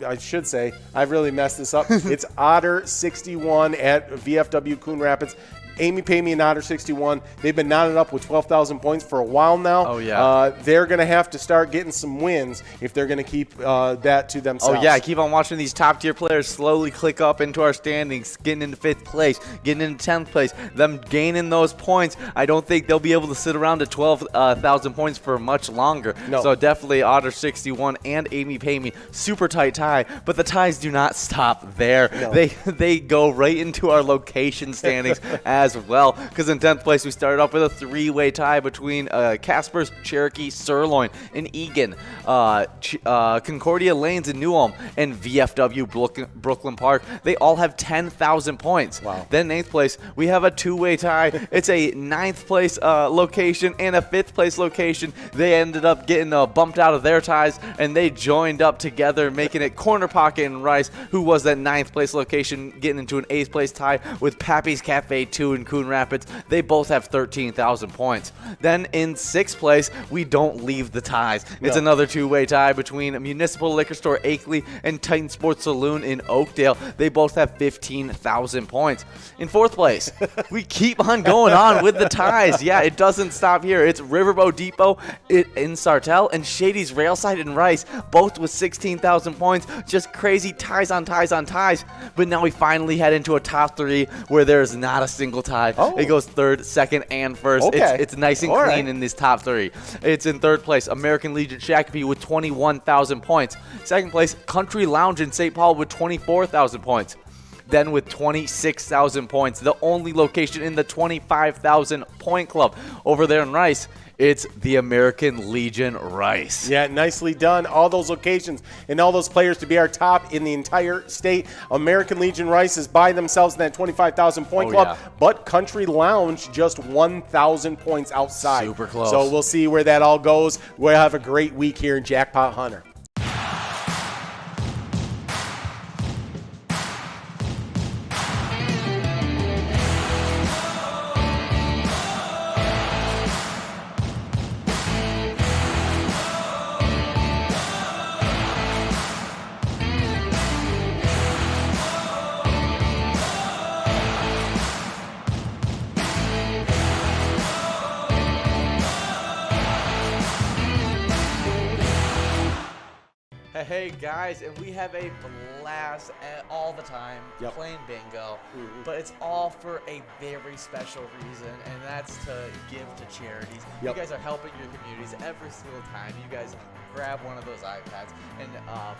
I should say, I've really messed this up. It's Otter 61 at VFW Coon Rapids. Amy Pamey and Otter 61, they've been knotted up with 12,000 points for a while now. Oh, yeah. They're going to have to start getting some wins if they're going to keep that to themselves. Oh, yeah. Keep on watching these top-tier players slowly click up into our standings, getting into 5th place, getting into 10th place, them gaining those points. I don't think they'll be able to sit around at 12,000 points for much longer. No. So definitely Otter 61 and Amy Pamey, super tight tie. But the ties do not stop there. No. They go right into our location standings as well, because in 10th place we started off with a 3-way tie between Casper's Cherokee Sirloin in Egan, Concordia Lanes in New Ulm, and VFW Brooklyn Park. They all have 10,000 points. Wow. Then 8th place we have a 2-way tie. It's a 9th place location and a 5th place location. They ended up getting bumped out of their ties, and they joined up together, making it Corner Pocket and Rice, who was that 9th place location, getting into an 8th place tie with Pappy's Cafe 2 in Coon Rapids. They both have 13,000 points. Then in 6th place, we don't leave the ties. It's another two-way tie between Municipal Liquor Store Akeley and Titan Sports Saloon in Oakdale. They both have 15,000 points. In 4th place, we keep on going on with the ties. Yeah, it doesn't stop here. It's Riverboat Depot in Sartell and Shady's Railside in Rice, both with 16,000 points. Just crazy ties on ties on ties. But now we finally head into a top 3 where there's not a single tie. It goes 3rd, 2nd, and 1st. It's nice and clean in this top 3. It's in 3rd place, American Legion Shakopee with 21,000 points. 2nd place, Country Lounge in St. Paul with 24,000 points. Then with 26,000 points, the only location in the 25,000 point club over there in Rice, it's the American Legion Rice. Yeah, nicely done. All those locations and all those players to be our top in the entire state. American Legion Rice is by themselves in that 25,000 point club, but Country Lounge just 1,000 points outside. Super close. So we'll see where that all goes. We'll have a great week here in Jackpot Hunter. Hey guys, and we have a blast all the time playing bingo, but it's all for a very special reason, and that's to give to charities. You guys are helping your communities every single time. You guys grab one of those iPads and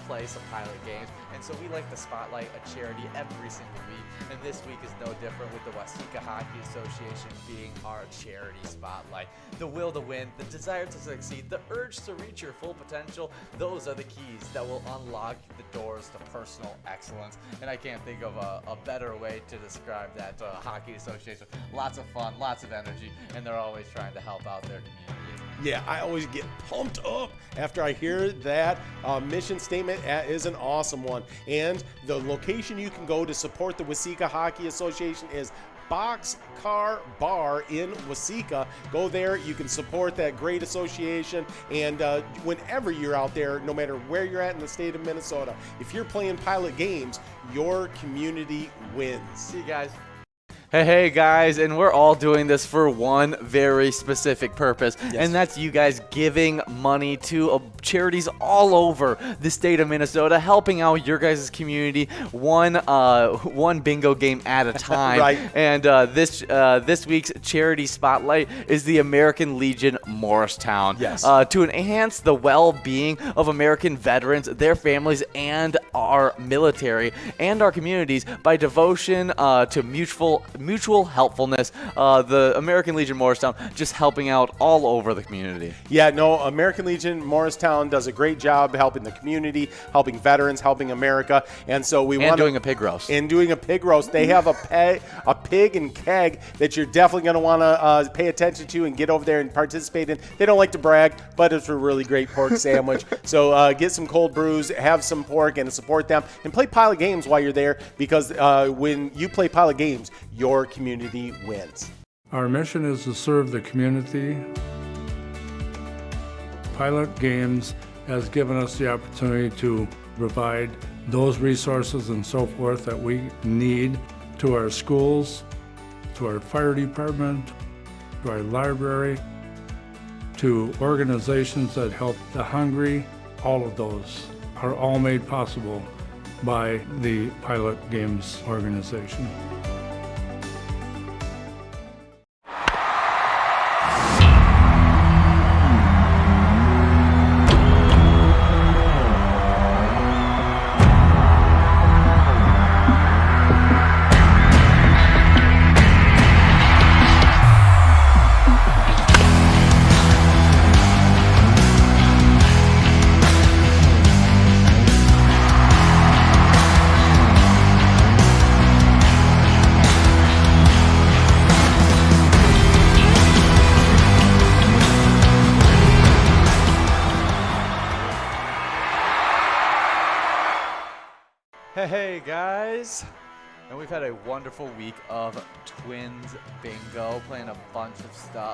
play some pilot games, and so we like to spotlight a charity every single week, and this week is no different with the Waseca Hockey Association being our charity spotlight. The will to win, the desire to succeed, the urge to reach your full potential, those are the keys that will unlock the doors to personal excellence. And I can't think of a better way to describe that hockey association. Lots of fun, lots of energy, and they're always trying to help out their community. Yeah, I always get pumped up after I hear that mission statement. Is an awesome one. And the location you can go to support the Waseca Hockey Association is Boxcar Bar in Waseca. Go there. You can support that great association. And whenever you're out there, no matter where you're at in the state of Minnesota, if you're playing pilot games, your community wins. See you guys. Hey guys, and we're all doing this for one very specific purpose, and that's you guys giving money to charities all over the state of Minnesota, helping out your guys' community one bingo game at a time. Right. And this week's charity spotlight is the American Legion Morristown. Yes. To enhance the well-being of American veterans, their families, and our military and our communities by devotion to mutual helpfulness. The American Legion Morristown just helping out all over the community. Yeah, no, American Legion Morristown does a great job helping the community, helping veterans, helping America, and so we want doing a pig roast. And doing a pig roast. They have a pig and keg that you're definitely going to want to pay attention to and get over there and participate in. They don't like to brag, but it's a really great pork sandwich. So get some cold brews, have some pork, and support them, and play pilot games while you're there, because when you play pilot games, your community wins. Our mission is to serve the community. Pilot Games has given us the opportunity to provide those resources and so forth that we need to our schools, to our fire department, to our library, to organizations that help the hungry. All of those are all made possible by the Pilot Games organization. Hey guys, And we've had a wonderful week of Twins bingo, playing a bunch of stuff.